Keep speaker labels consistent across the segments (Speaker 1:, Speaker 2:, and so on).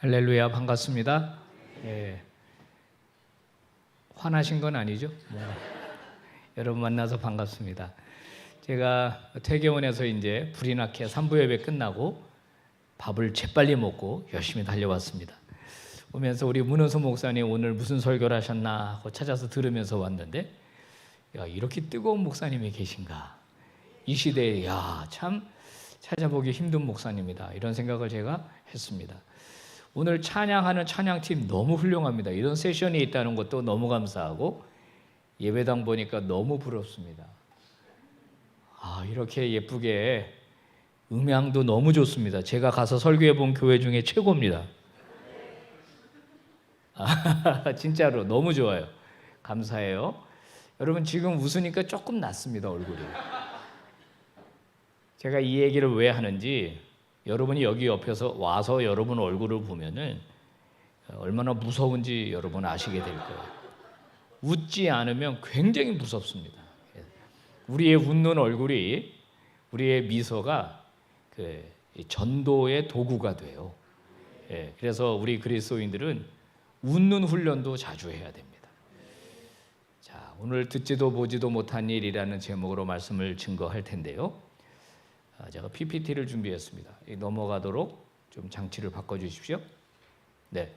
Speaker 1: 할렐루야, 반갑습니다. 예, 화나신 건 아니죠? 여러분 만나서 반갑습니다. 제가 퇴계원에서 이제 불이 나게 3부 예배 끝나고 밥을 재빨리 먹고 열심히 달려왔습니다. 오면서 우리 문은수 목사님 오늘 무슨 설교를 하셨나 하고 찾아서 들으면서 왔는데, 야, 이렇게 뜨거운 목사님이 계신가? 이 시대에 참 찾아보기 힘든 목사님이다, 이런 생각을 제가 했습니다. 오늘 찬양하는 찬양팀 너무 훌륭합니다. 이런 세션이 있다는 것도 너무 감사하고, 예배당 보니까 너무 부럽습니다. 이렇게 예쁘게 음향도 너무 좋습니다. 제가 가서 설교해 본 교회 중에 최고입니다. 진짜로 너무 좋아요. 감사해요. 여러분 지금 웃으니까 조금 낫습니다, 얼굴이. 제가 이 얘기를 왜 하는지, 여러분이 여기 옆에서 와서 여러분 얼굴을 보면은 얼마나 무서운지 여러분 아시게 될 거예요. 웃지 않으면 굉장히 무섭습니다. 우리의 웃는 얼굴이, 우리의 미소가 그 전도의 도구가 돼요. 그래서 우리 그리스도인들은 웃는 훈련도 자주 해야 됩니다. 자, 오늘 듣지도 보지도 못한 일이라는 제목으로 말씀을 증거할 텐데요. 제가 PPT를 준비했습니다. 넘어가도록 좀 장치를 바꿔주십시오. 네,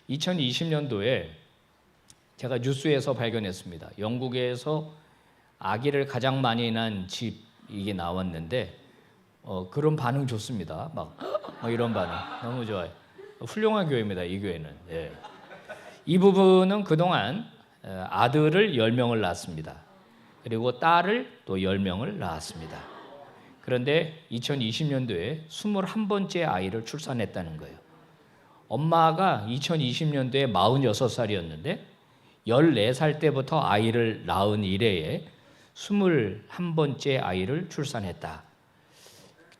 Speaker 1: 2020년도에 제가 뉴스에서 발견했습니다. 영국에서 아기를 가장 많이 낳은 집, 이게 나왔는데 그런 반응 좋습니다. 막 이런 반응 너무 좋아요. 훌륭한 교회입니다, 이 교회는. 이 부분은 그동안 아들을 10명을 낳았습니다. 그리고 딸을 또 10명을 낳았습니다. 그런데 2020년도에 21번째 아이를 출산했다는 거예요. 엄마가 2020년도에 46살이었는데 14살 때부터 아이를 낳은 이래에 21번째 아이를 출산했다.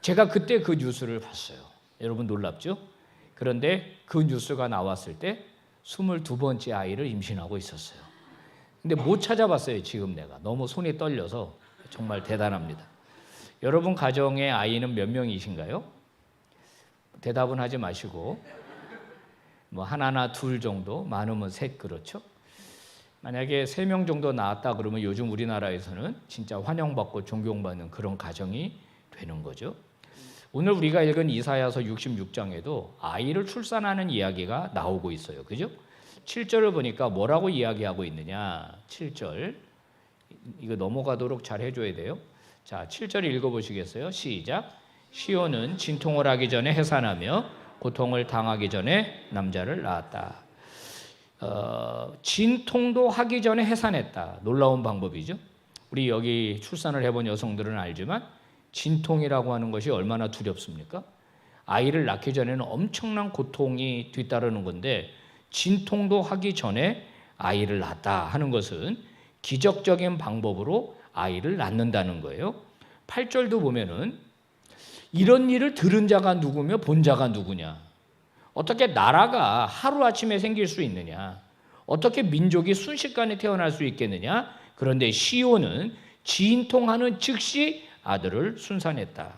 Speaker 1: 제가 그때 그 뉴스를 봤어요. 여러분 놀랍죠? 그런데 그 뉴스가 나왔을 때 22번째 아이를 임신하고 있었어요. 근데 못 찾아봤어요, 지금 내가. 너무 손이 떨려서. 정말 대단합니다. 여러분 가정의 아이는 몇 명이신가요? 대답은 하지 마시고, 하나나 둘 정도, 많으면 셋, 그렇죠? 만약에 3명 정도 낳았다 그러면 요즘 우리나라에서는 진짜 환영받고 존경받는 그런 가정이 되는 거죠. 오늘 우리가 읽은 이사야서 66장에도 아이를 출산하는 이야기가 나오고 있어요. 그죠? 7절을 보니까 뭐라고 이야기하고 있느냐? 7절. 이거 넘어가도록 잘 해줘야 돼요. 자, 7절 읽어보시겠어요? 시작. 시온은 진통을 하기 전에 해산하며 고통을 당하기 전에 남자를 낳았다. 진통도 하기 전에 해산했다. 놀라운 방법이죠. 우리 여기 출산을 해본 여성들은 알지만 진통이라고 하는 것이 얼마나 두렵습니까? 아이를 낳기 전에는 엄청난 고통이 뒤따르는 건데, 진통도 하기 전에 아이를 낳았다 하는 것은 기적적인 방법으로 아이를 낳는다는 거예요. 8절도 보면은 이런 일을 들은 자가 누구며 본 자가 누구냐? 어떻게 나라가 하루아침에 생길 수 있느냐? 어떻게 민족이 순식간에 태어날 수 있겠느냐? 그런데 시온은 진통하는 즉시 아들을 순산했다.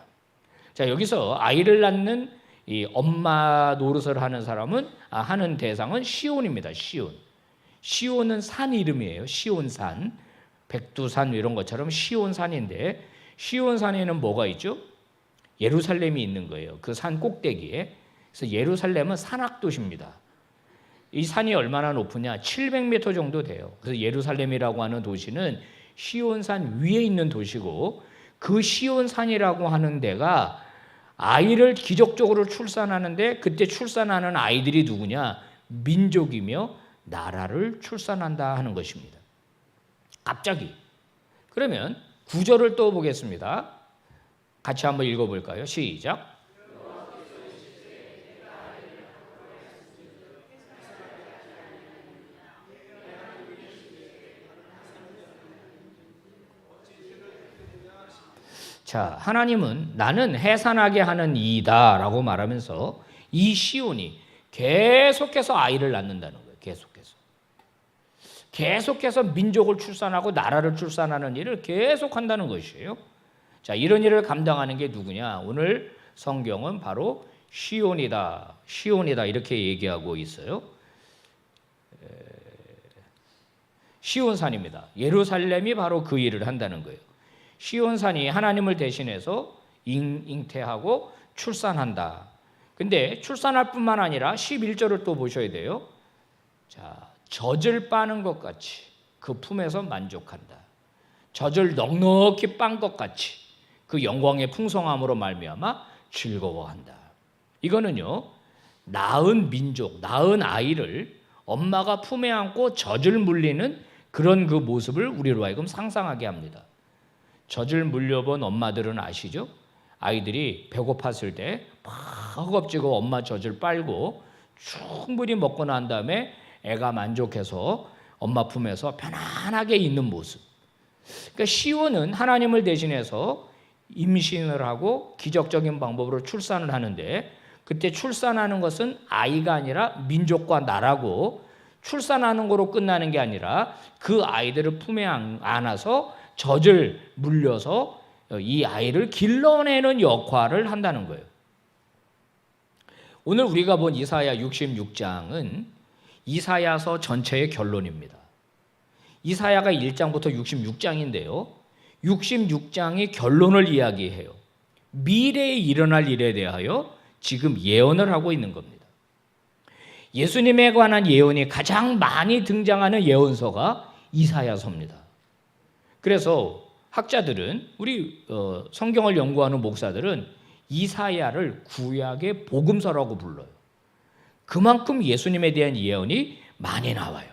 Speaker 1: 자, 여기서 아이를 낳는 이 엄마 노릇을 하는 사람은 하는 대상은 시온입니다. 시온. 시온은 산 이름이에요. 시온산. 백두산 이런 것처럼 시온산인데, 시온산에는 뭐가 있죠? 예루살렘이 있는 거예요. 그 산 꼭대기에. 그래서 예루살렘은 산악도시입니다. 이 산이 얼마나 높으냐? 700m 정도 돼요. 그래서 예루살렘이라고 하는 도시는 시온산 위에 있는 도시고, 그 시온산이라고 하는 데가 아이를 기적적으로 출산하는데, 그때 출산하는 아이들이 누구냐? 민족이며 나라를 출산한다 하는 것입니다. 갑자기. 그러면 9절을 또 보겠습니다. 같이 한번 읽어볼까요? 시작. 자, 하나님은 나는 해산하게 하는 이다 라고 말하면서 이 시온이 계속해서 아이를 낳는다는 거예요. 계속해서 민족을 출산하고 나라를 출산하는 일을 계속한다는 것이에요. 자, 이런 일을 감당하는 게 누구냐? 오늘 성경은 바로 시온이다, 시온이다 이렇게 얘기하고 있어요. 시온산입니다. 예루살렘이 바로 그 일을 한다는 거예요. 시온산이 하나님을 대신해서 잉태하고 출산한다. 근데 출산할 뿐만 아니라 11절을 또 보셔야 돼요. 자, 젖을 빠는 것 같이 그 품에서 만족한다. 젖을 넉넉히 빤 것 같이 그 영광의 풍성함으로 말미암아 즐거워한다. 이거는요, 낳은 민족, 낳은 아이를 엄마가 품에 안고 젖을 물리는 그런 그 모습을 우리로 하여금 상상하게 합니다. 젖을 물려본 엄마들은 아시죠? 아이들이 배고팠을 때 막 허겁지겁 엄마 젖을 빨고 충분히 먹고 난 다음에 애가 만족해서 엄마 품에서 편안하게 있는 모습. 그러니까 시온은 하나님을 대신해서 임신을 하고 기적적인 방법으로 출산을 하는데, 그때 출산하는 것은 아이가 아니라 민족과 나라고, 출산하는 거로 끝나는 게 아니라 그 아이들을 품에 안아서 젖을 물려서 이 아이를 길러내는 역할을 한다는 거예요. 오늘 우리가 본 이사야 66장은 이사야서 전체의 결론입니다. 이사야가 1장부터 66장인데요. 66장이 결론을 이야기해요. 미래에 일어날 일에 대하여 지금 예언을 하고 있는 겁니다. 예수님에 관한 예언이 가장 많이 등장하는 예언서가 이사야서입니다. 그래서 학자들은, 우리 성경을 연구하는 목사들은 이사야를 구약의 복음서라고 불러요. 그만큼 예수님에 대한 예언이 많이 나와요.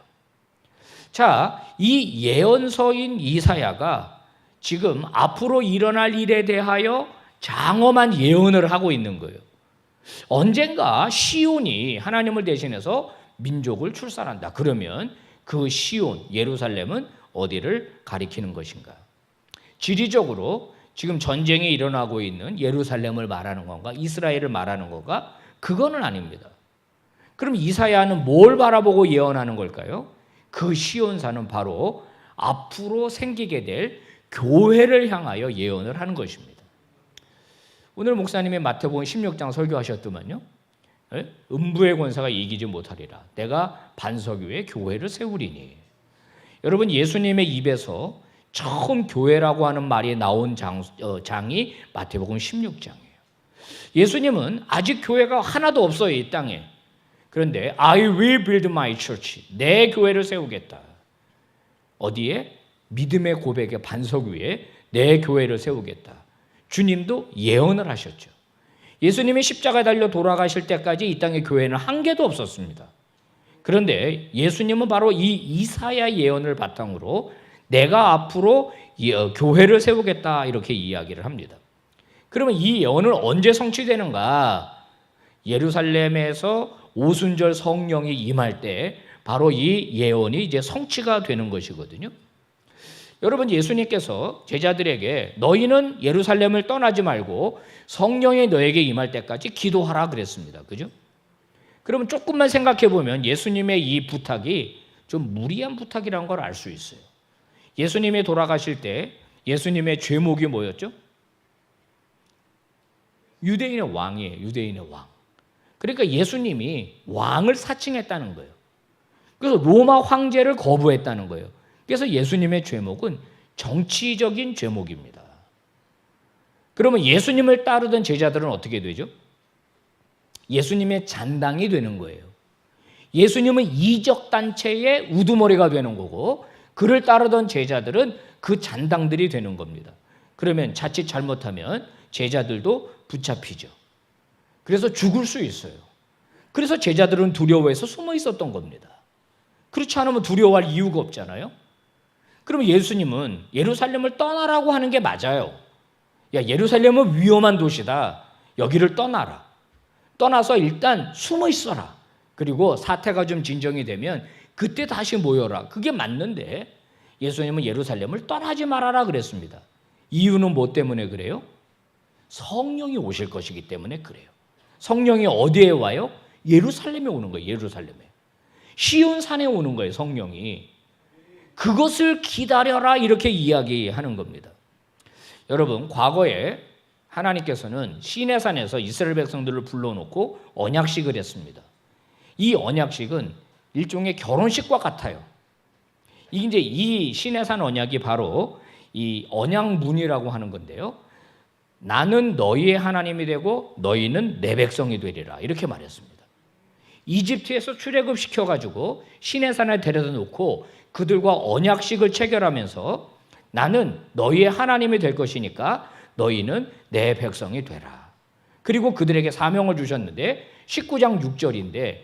Speaker 1: 자, 이 예언서인 이사야가 지금 앞으로 일어날 일에 대하여 장엄한 예언을 하고 있는 거예요. 언젠가 시온이 하나님을 대신해서 민족을 출산한다. 그러면 그 시온, 예루살렘은 어디를 가리키는 것인가? 지리적으로 지금 전쟁이 일어나고 있는 예루살렘을 말하는 건가? 이스라엘을 말하는 건가? 그거는 아닙니다. 그럼 이사야는 뭘 바라보고 예언하는 걸까요? 그 시온산은 바로 앞으로 생기게 될 교회를 향하여 예언을 하는 것입니다. 오늘 목사님이 마태복음 16장 설교하셨더만요. 음부의 권세가 이기지 못하리라. 내가 반석 위에 교회를 세우리니. 여러분, 예수님의 입에서 처음 교회라고 하는 말이 나온 장이 마태복음 16장이에요. 예수님은 아직 교회가 하나도 없어요, 이 땅에. 그런데 I will build my church. 내 교회를 세우겠다. 어디에? 믿음의 고백의 반석 위에 내 교회를 세우겠다. 주님도 예언을 하셨죠. 예수님이 십자가에 달려 돌아가실 때까지 이 땅에 교회는 한 개도 없었습니다. 그런데 예수님은 바로 이 이사야 예언을 바탕으로 내가 앞으로 교회를 세우겠다 이렇게 이야기를 합니다. 그러면 이 예언은 언제 성취되는가? 예루살렘에서 오순절 성령이 임할 때 바로 이 예언이 이제 성취가 되는 것이거든요. 여러분, 예수님께서 제자들에게 너희는 예루살렘을 떠나지 말고 성령이 너에게 임할 때까지 기도하라 그랬습니다. 그죠? 그러면 조금만 생각해 보면 예수님의 이 부탁이 좀 무리한 부탁이라는 걸 알 수 있어요. 예수님이 돌아가실 때 예수님의 죄목이 뭐였죠? 유대인의 왕이에요. 유대인의 왕. 그러니까 예수님이 왕을 사칭했다는 거예요. 그래서 로마 황제를 거부했다는 거예요. 그래서 예수님의 죄목은 정치적인 죄목입니다. 그러면 예수님을 따르던 제자들은 어떻게 되죠? 예수님의 잔당이 되는 거예요. 예수님은 이적 단체의 우두머리가 되는 거고, 그를 따르던 제자들은 그 잔당들이 되는 겁니다. 그러면 자칫 잘못하면 제자들도 붙잡히죠. 그래서 죽을 수 있어요. 그래서 제자들은 두려워해서 숨어 있었던 겁니다. 그렇지 않으면 두려워할 이유가 없잖아요. 그러면 예수님은 예루살렘을 떠나라고 하는 게 맞아요. 야, 예루살렘은 위험한 도시다. 여기를 떠나라. 떠나서 일단 숨어 있어라. 그리고 사태가 좀 진정이 되면 그때 다시 모여라. 그게 맞는데 예수님은 예루살렘을 떠나지 말아라 그랬습니다. 이유는 뭐 때문에 그래요? 성령이 오실 것이기 때문에 그래요. 성령이 어디에 와요? 예루살렘에 오는 거예요. 예루살렘에. 시온산에 오는 거예요. 성령이. 그것을 기다려라 이렇게 이야기하는 겁니다. 여러분, 과거에 하나님께서는 시내산에서 이스라엘 백성들을 불러놓고 언약식을 했습니다. 이 언약식은 일종의 결혼식과 같아요. 이제 이 시내산 언약이 바로 이 언약문이라고 하는 건데요. 나는 너희의 하나님이 되고 너희는 내 백성이 되리라 이렇게 말했습니다. 이집트에서 출애굽 시켜가지고 시내산에 데려다 놓고 그들과 언약식을 체결하면서 나는 너희의 하나님이 될 것이니까 너희는 내 백성이 되라. 그리고 그들에게 사명을 주셨는데 19장 6절인데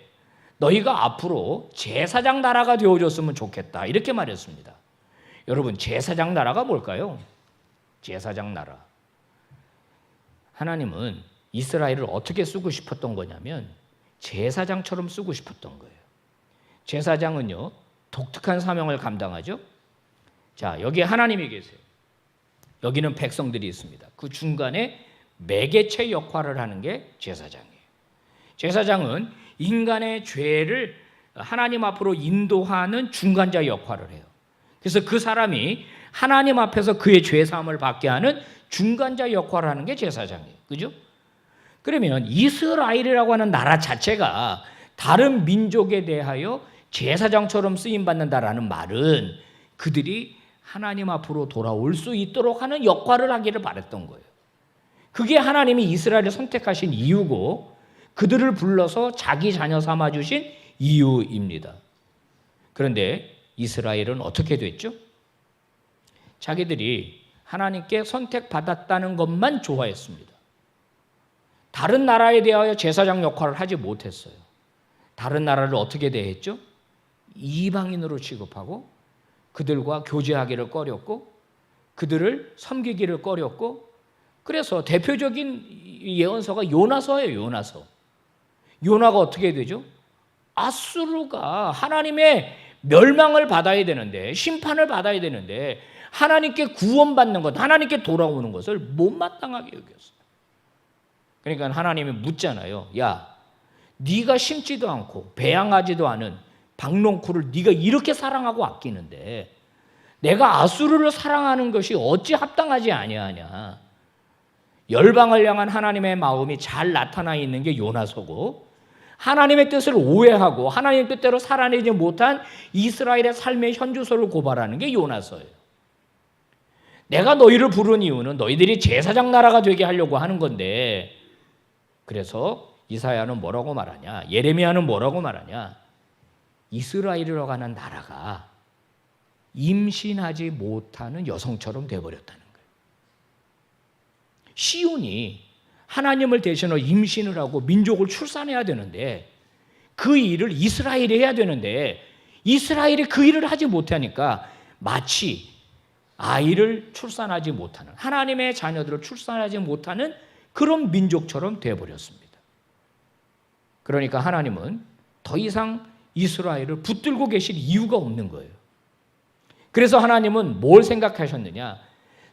Speaker 1: 너희가 앞으로 제사장 나라가 되어줬으면 좋겠다 이렇게 말했습니다. 여러분 제사장 나라가 뭘까요? 제사장 나라. 하나님은 이스라엘을 어떻게 쓰고 싶었던 거냐면 제사장처럼 쓰고 싶었던 거예요. 제사장은요 독특한 사명을 감당하죠. 자, 여기에 하나님이 계세요. 여기는 백성들이 있습니다. 그 중간에 매개체 역할을 하는 게 제사장이에요. 제사장은 인간의 죄를 하나님 앞으로 인도하는 중간자 역할을 해요. 그래서 그 사람이 하나님 앞에서 그의 죄 사함을 받게 하는 중간자 역할을 하는 게 제사장이에요. 그죠? 그러면 이스라엘이라고 하는 나라 자체가 다른 민족에 대하여 제사장처럼 쓰임 받는다라는 말은 그들이 하나님 앞으로 돌아올 수 있도록 하는 역할을 하기를 바랬던 거예요. 그게 하나님이 이스라엘을 선택하신 이유고 그들을 불러서 자기 자녀 삼아 주신 이유입니다. 그런데 이스라엘은 어떻게 됐죠? 자기들이 하나님께 선택받았다는 것만 좋아했습니다. 다른 나라에 대하여 제사장 역할을 하지 못했어요. 다른 나라를 어떻게 대했죠? 이방인으로 취급하고 그들과 교제하기를 꺼렸고 그들을 섬기기를 꺼렸고 그래서 대표적인 예언서가 요나서예요. 요나서. 요나가 어떻게 되죠? 아수르가 하나님의 멸망을 받아야 되는데 심판을 받아야 되는데 하나님께 구원받는 것, 하나님께 돌아오는 것을 못마땅하게 여겼어요. 그러니까 하나님이 묻잖아요. 야, 네가 심지도 않고 배양하지도 않은 박농쿨을 네가 이렇게 사랑하고 아끼는데 내가 아수르를 사랑하는 것이 어찌 합당하지 아니하냐. 열방을 향한 하나님의 마음이 잘 나타나 있는 게 요나서고 하나님의 뜻을 오해하고 하나님의 뜻대로 살아내지 못한 이스라엘의 삶의 현주소를 고발하는 게 요나서예요. 내가 너희를 부른 이유는 너희들이 제사장 나라가 되게 하려고 하는 건데 그래서 이사야는 뭐라고 말하냐? 예레미야는 뭐라고 말하냐? 이스라엘이라고 하는 나라가 임신하지 못하는 여성처럼 되어버렸다는 거예요. 시온이 하나님을 대신하여 임신을 하고 민족을 출산해야 되는데 그 일을 이스라엘이 해야 되는데 이스라엘이 그 일을 하지 못하니까 마치 아이를 출산하지 못하는 하나님의 자녀들을 출산하지 못하는 그런 민족처럼 되어버렸습니다. 그러니까 하나님은 더 이상 이스라엘을 붙들고 계실 이유가 없는 거예요. 그래서 하나님은 뭘 생각하셨느냐?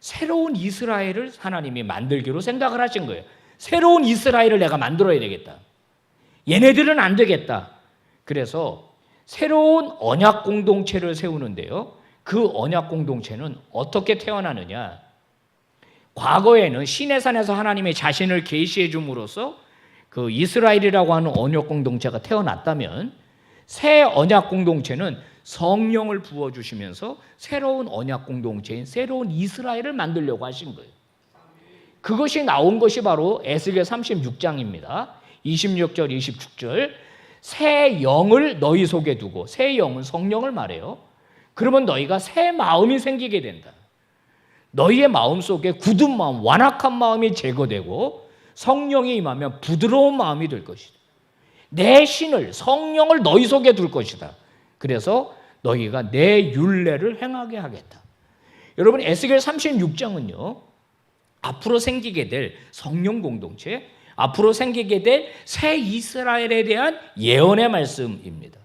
Speaker 1: 새로운 이스라엘을 하나님이 만들기로 생각을 하신 거예요. 새로운 이스라엘을 내가 만들어야 되겠다. 얘네들은 안 되겠다. 그래서 새로운 언약 공동체를 세우는데요. 그 언약 공동체는 어떻게 태어나느냐? 과거에는 시내산에서 하나님의 자신을 계시해 줌으로써 그 이스라엘이라고 하는 언약 공동체가 태어났다면 새 언약 공동체는 성령을 부어주시면서 새로운 언약 공동체인 새로운 이스라엘을 만들려고 하신 거예요. 그것이 나온 것이 바로 에스겔 36장입니다. 26절, 27절. 새 영을 너희 속에 두고, 새 영은 성령을 말해요. 그러면 너희가 새 마음이 생기게 된다. 너희의 마음 속에 굳은 마음, 완악한 마음이 제거되고 성령이 임하면 부드러운 마음이 될 것이다. 내 신을, 성령을 너희 속에 둘 것이다. 그래서 너희가 내 율례를 행하게 하겠다. 여러분 에스겔 36장은요. 앞으로 생기게 될 성령 공동체, 앞으로 생기게 될 새 이스라엘에 대한 예언의 말씀입니다.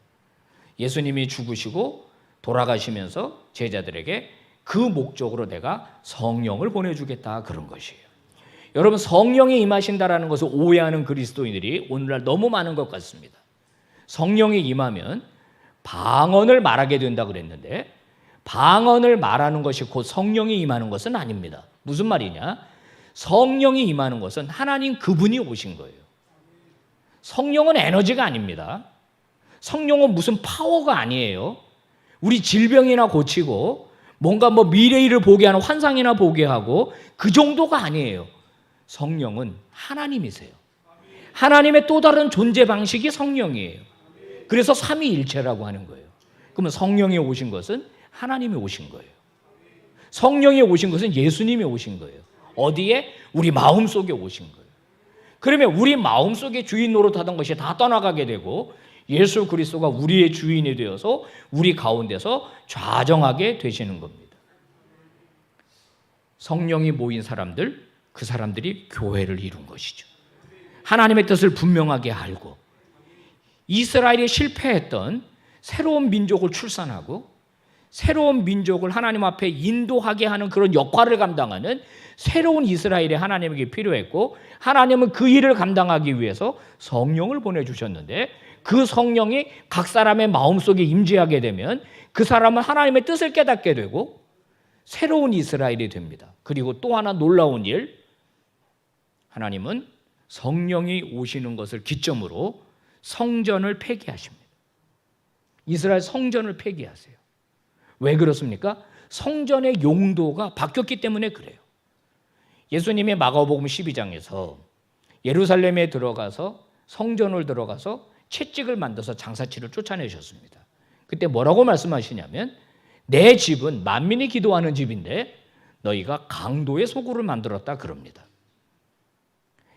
Speaker 1: 예수님이 죽으시고 돌아가시면서 제자들에게 그 목적으로 내가 성령을 보내주겠다 그런 것이에요. 여러분 성령이 임하신다라는 것을 오해하는 그리스도인들이 오늘날 너무 많은 것 같습니다. 성령이 임하면 방언을 말하게 된다 그랬는데 방언을 말하는 것이 곧 성령이 임하는 것은 아닙니다. 무슨 말이냐? 성령이 임하는 것은 하나님 그분이 오신 거예요. 성령은 에너지가 아닙니다. 성령은 무슨 파워가 아니에요. 우리 질병이나 고치고 뭔가 미래일을 보게 하는 환상이나 보게 하고 그 정도가 아니에요. 성령은 하나님이세요. 하나님의 또 다른 존재 방식이 성령이에요. 그래서 삼위일체라고 하는 거예요. 그러면 성령이 오신 것은 하나님이 오신 거예요. 성령이 오신 것은 예수님이 오신 거예요. 어디에? 우리 마음속에 오신 거예요. 그러면 우리 마음속에 주인 노릇하던 것이 다 떠나가게 되고 예수 그리스도가 우리의 주인이 되어서 우리 가운데서 좌정하게 되시는 겁니다. 성령이 모인 사람들, 그 사람들이 교회를 이룬 것이죠. 하나님의 뜻을 분명하게 알고 이스라엘이 실패했던 새로운 민족을 출산하고 새로운 민족을 하나님 앞에 인도하게 하는 그런 역할을 감당하는 새로운 이스라엘이 하나님에게 필요했고 하나님은 그 일을 감당하기 위해서 성령을 보내주셨는데 그 성령이 각 사람의 마음속에 임재하게 되면 그 사람은 하나님의 뜻을 깨닫게 되고 새로운 이스라엘이 됩니다. 그리고 또 하나 놀라운 일, 하나님은 성령이 오시는 것을 기점으로 성전을 폐기하십니다. 이스라엘 성전을 폐기하세요. 왜 그렇습니까? 성전의 용도가 바뀌었기 때문에 그래요. 예수님이 마가복음 12장에서 예루살렘에 들어가서 성전을 들어가서 채찍을 만들어서 장사치를 쫓아내셨습니다. 그때 뭐라고 말씀하시냐면 내 집은 만민이 기도하는 집인데 너희가 강도의 소굴을 만들었다 그럽니다.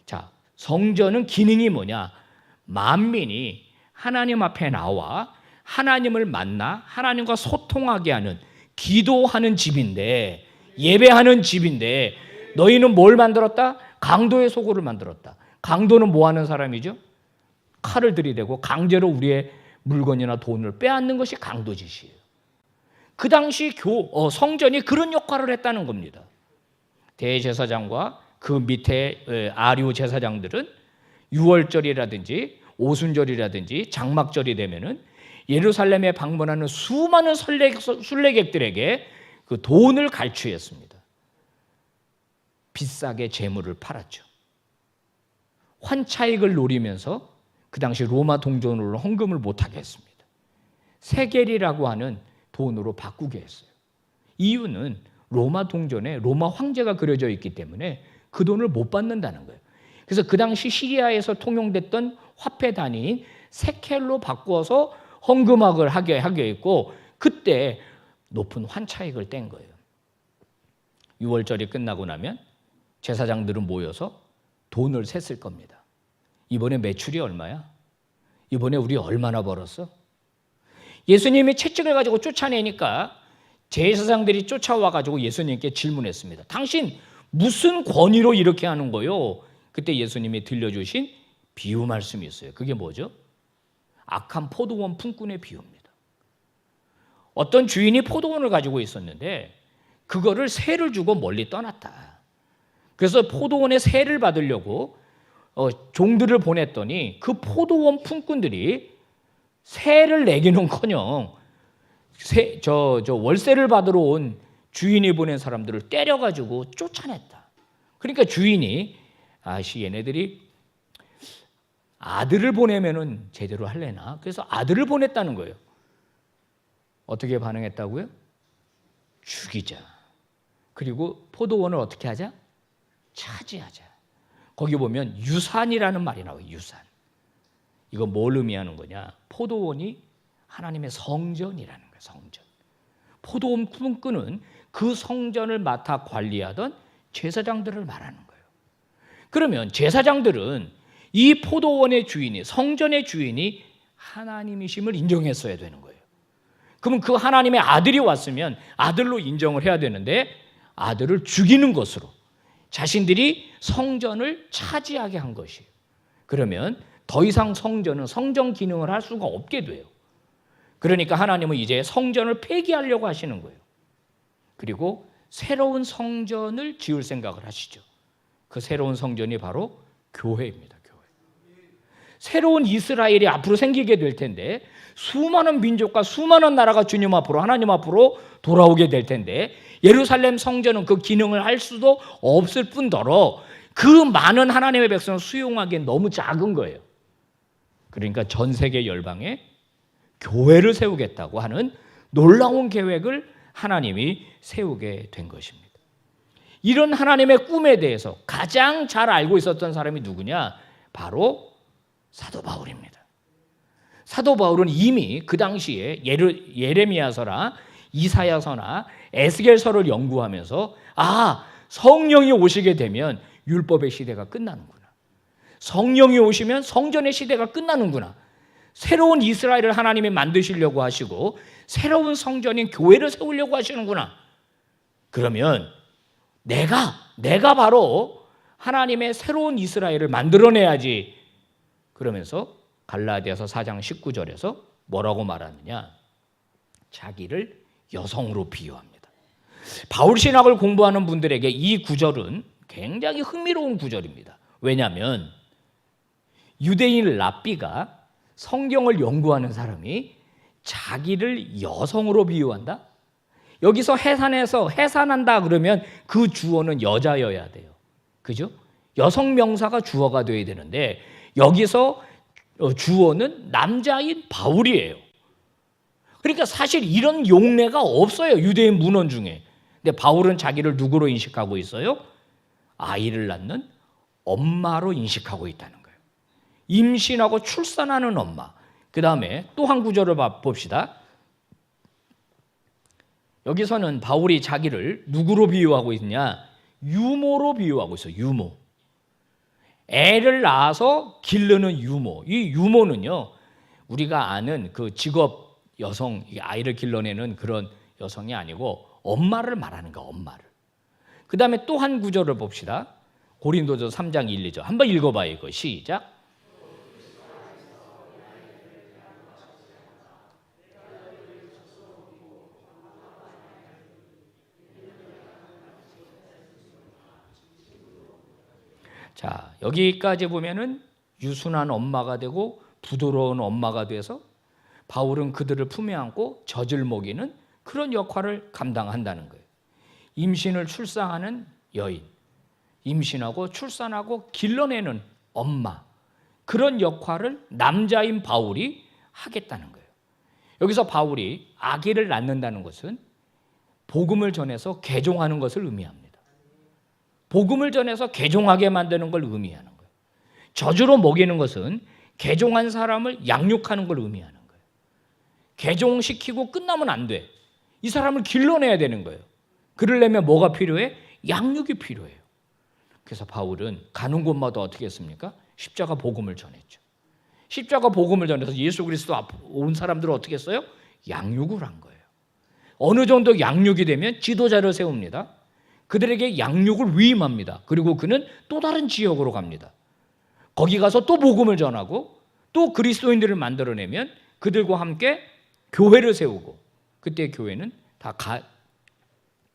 Speaker 1: 자, 성전은 기능이 뭐냐? 만민이 하나님 앞에 나와 하나님을 만나 하나님과 소통하게 하는 기도하는 집인데 예배하는 집인데 너희는 뭘 만들었다? 강도의 소굴을 만들었다. 강도는 뭐 하는 사람이죠? 칼을 들이대고 강제로 우리의 물건이나 돈을 빼앗는 것이 강도짓이에요. 그 당시 성전이 그런 역할을 했다는 겁니다. 대제사장과 그 밑에 아류 제사장들은 유월절이라든지 오순절이라든지 장막절이 되면은 예루살렘에 방문하는 수많은 순례객들에게 그 돈을 갈취했습니다. 비싸게 재물을 팔았죠. 환차익을 노리면서 그 당시 로마 동전으로 헌금을 못하게 했습니다. 세겔이라고 하는 돈으로 바꾸게 했어요. 이유는 로마 동전에 로마 황제가 그려져 있기 때문에 그 돈을 못 받는다는 거예요. 그래서 그 당시 시리아에서 통용됐던 화폐 단위인 세켈로 바꾸어서 헌금학을 하게 했고 그때 높은 환차익을 뗀 거예요. 6월절이 끝나고 나면 제사장들은 모여서 돈을 셌을 겁니다. 이번에 매출이 얼마야? 이번에 우리 얼마나 벌었어? 예수님이 채찍을 가지고 쫓아내니까 제사장들이 쫓아와가지고 예수님께 질문했습니다. 당신 무슨 권위로 이렇게 하는 거요? 그때 예수님이 들려주신 비유 말씀이 있어요. 그게 뭐죠? 악한 포도원 품꾼의 비유입니다. 어떤 주인이 포도원을 가지고 있었는데 그거를 세를 주고 멀리 떠났다. 그래서 포도원에 세를 받으려고 종들을 보냈더니 그 포도원 품꾼들이 세를 내기는커녕 월세를 받으러 온 주인이 보낸 사람들을 때려가지고 쫓아냈다. 그러니까 주인이 얘네들이 아들을 보내면은 제대로 할래나? 그래서 아들을 보냈다는 거예요. 어떻게 반응했다고요? 죽이자. 그리고 포도원을 어떻게 하자? 차지하자. 거기 보면 유산이라는 말이 나와요. 유산. 이거 뭘 의미하는 거냐? 포도원이 하나님의 성전이라는 거예요. 성전. 포도원 품꾼은 그 성전을 맡아 관리하던 제사장들을 말하는 거예요. 그러면 제사장들은 이 포도원의 주인이, 성전의 주인이 하나님이심을 인정했어야 되는 거예요. 그러면 그 하나님의 아들이 왔으면 아들로 인정을 해야 되는데 아들을 죽이는 것으로 자신들이 성전을 차지하게 한 것이에요. 그러면 더 이상 성전은 성전 기능을 할 수가 없게 돼요. 그러니까 하나님은 이제 성전을 폐기하려고 하시는 거예요. 그리고 새로운 성전을 지을 생각을 하시죠. 그 새로운 성전이 바로 교회입니다. 교회. 새로운 이스라엘이 앞으로 생기게 될 텐데 수많은 민족과 수많은 나라가 주님 앞으로 하나님 앞으로 돌아오게 될 텐데 예루살렘 성전은 그 기능을 할 수도 없을 뿐더러 그 많은 하나님의 백성을 수용하기엔 너무 작은 거예요. 그러니까 전 세계 열방에 교회를 세우겠다고 하는 놀라운 계획을 하나님이 세우게 된 것입니다. 이런 하나님의 꿈에 대해서 가장 잘 알고 있었던 사람이 누구냐? 바로 사도 바울입니다. 사도 바울은 이미 그 당시에 예레미야서나 이사야서나 에스겔서를 연구하면서 성령이 오시게 되면 율법의 시대가 끝나는구나. 성령이 오시면 성전의 시대가 끝나는구나. 새로운 이스라엘을 하나님이 만드시려고 하시고 새로운 성전인 교회를 세우려고 하시는구나. 그러면 내가 바로 하나님의 새로운 이스라엘을 만들어내야지. 그러면서 갈라디아서 4장 19절에서 뭐라고 말하느냐? 자기를 여성으로 비유합니다. 바울 신학을 공부하는 분들에게 이 구절은 굉장히 흥미로운 구절입니다. 왜냐하면 유대인 랍비가 성경을 연구하는 사람이 자기를 여성으로 비유한다? 여기서 해산한다 그러면 그 주어는 여자여야 돼요. 그죠? 여성 명사가 주어가 돼야 되는데 여기서 주어는 남자인 바울이에요. 그러니까 사실 이런 용례가 없어요. 유대인 문헌 중에. 근데 바울은 자기를 누구로 인식하고 있어요? 아이를 낳는 엄마로 인식하고 있다는 거예요. 임신하고 출산하는 엄마. 그 다음에 또 한 구절을 봅시다. 여기서는 바울이 자기를 누구로 비유하고 있냐? 유모로 비유하고 있어요. 유모. 애를 낳아서 기르는 유모. 이 유모는요, 우리가 아는 그 직업 여성, 아이를 길러내는 그런 여성이 아니고 엄마를 말하는 거야, 엄마를. 그 다음에 또 한 구절을 봅시다. 고린도서 3장 1, 2절. 한번 읽어봐요, 이거. 시작. 자, 여기까지 보면은 유순한 엄마가 되고 부드러운 엄마가 돼서 바울은 그들을 품에 안고 젖을 먹이는 그런 역할을 감당한다는 거예요. 임신을 출산하는 여인, 임신하고 출산하고 길러내는 엄마, 그런 역할을 남자인 바울이 하겠다는 거예요. 여기서 바울이 아기를 낳는다는 것은 복음을 전해서 개종하는 것을 의미합니다. 복음을 전해서 개종하게 만드는 걸 의미하는 거예요. 젖으로 먹이는 것은 개종한 사람을 양육하는 걸 의미하는 거예요. 개종시키고 끝나면 안 돼. 이 사람을 길러내야 되는 거예요. 그러려면 뭐가 필요해? 양육이 필요해요. 그래서 바울은 가는 곳마다 어떻게 했습니까? 십자가 복음을 전했죠. 십자가 복음을 전해서 예수 그리스도 온 사람들은 어떻게 했어요? 양육을 한 거예요. 어느 정도 양육이 되면 지도자를 세웁니다. 그들에게 양육을 위임합니다. 그리고 그는 또 다른 지역으로 갑니다. 거기 가서 또 복음을 전하고 또 그리스도인들을 만들어내면 그들과 함께 교회를 세우고, 그때 교회는 다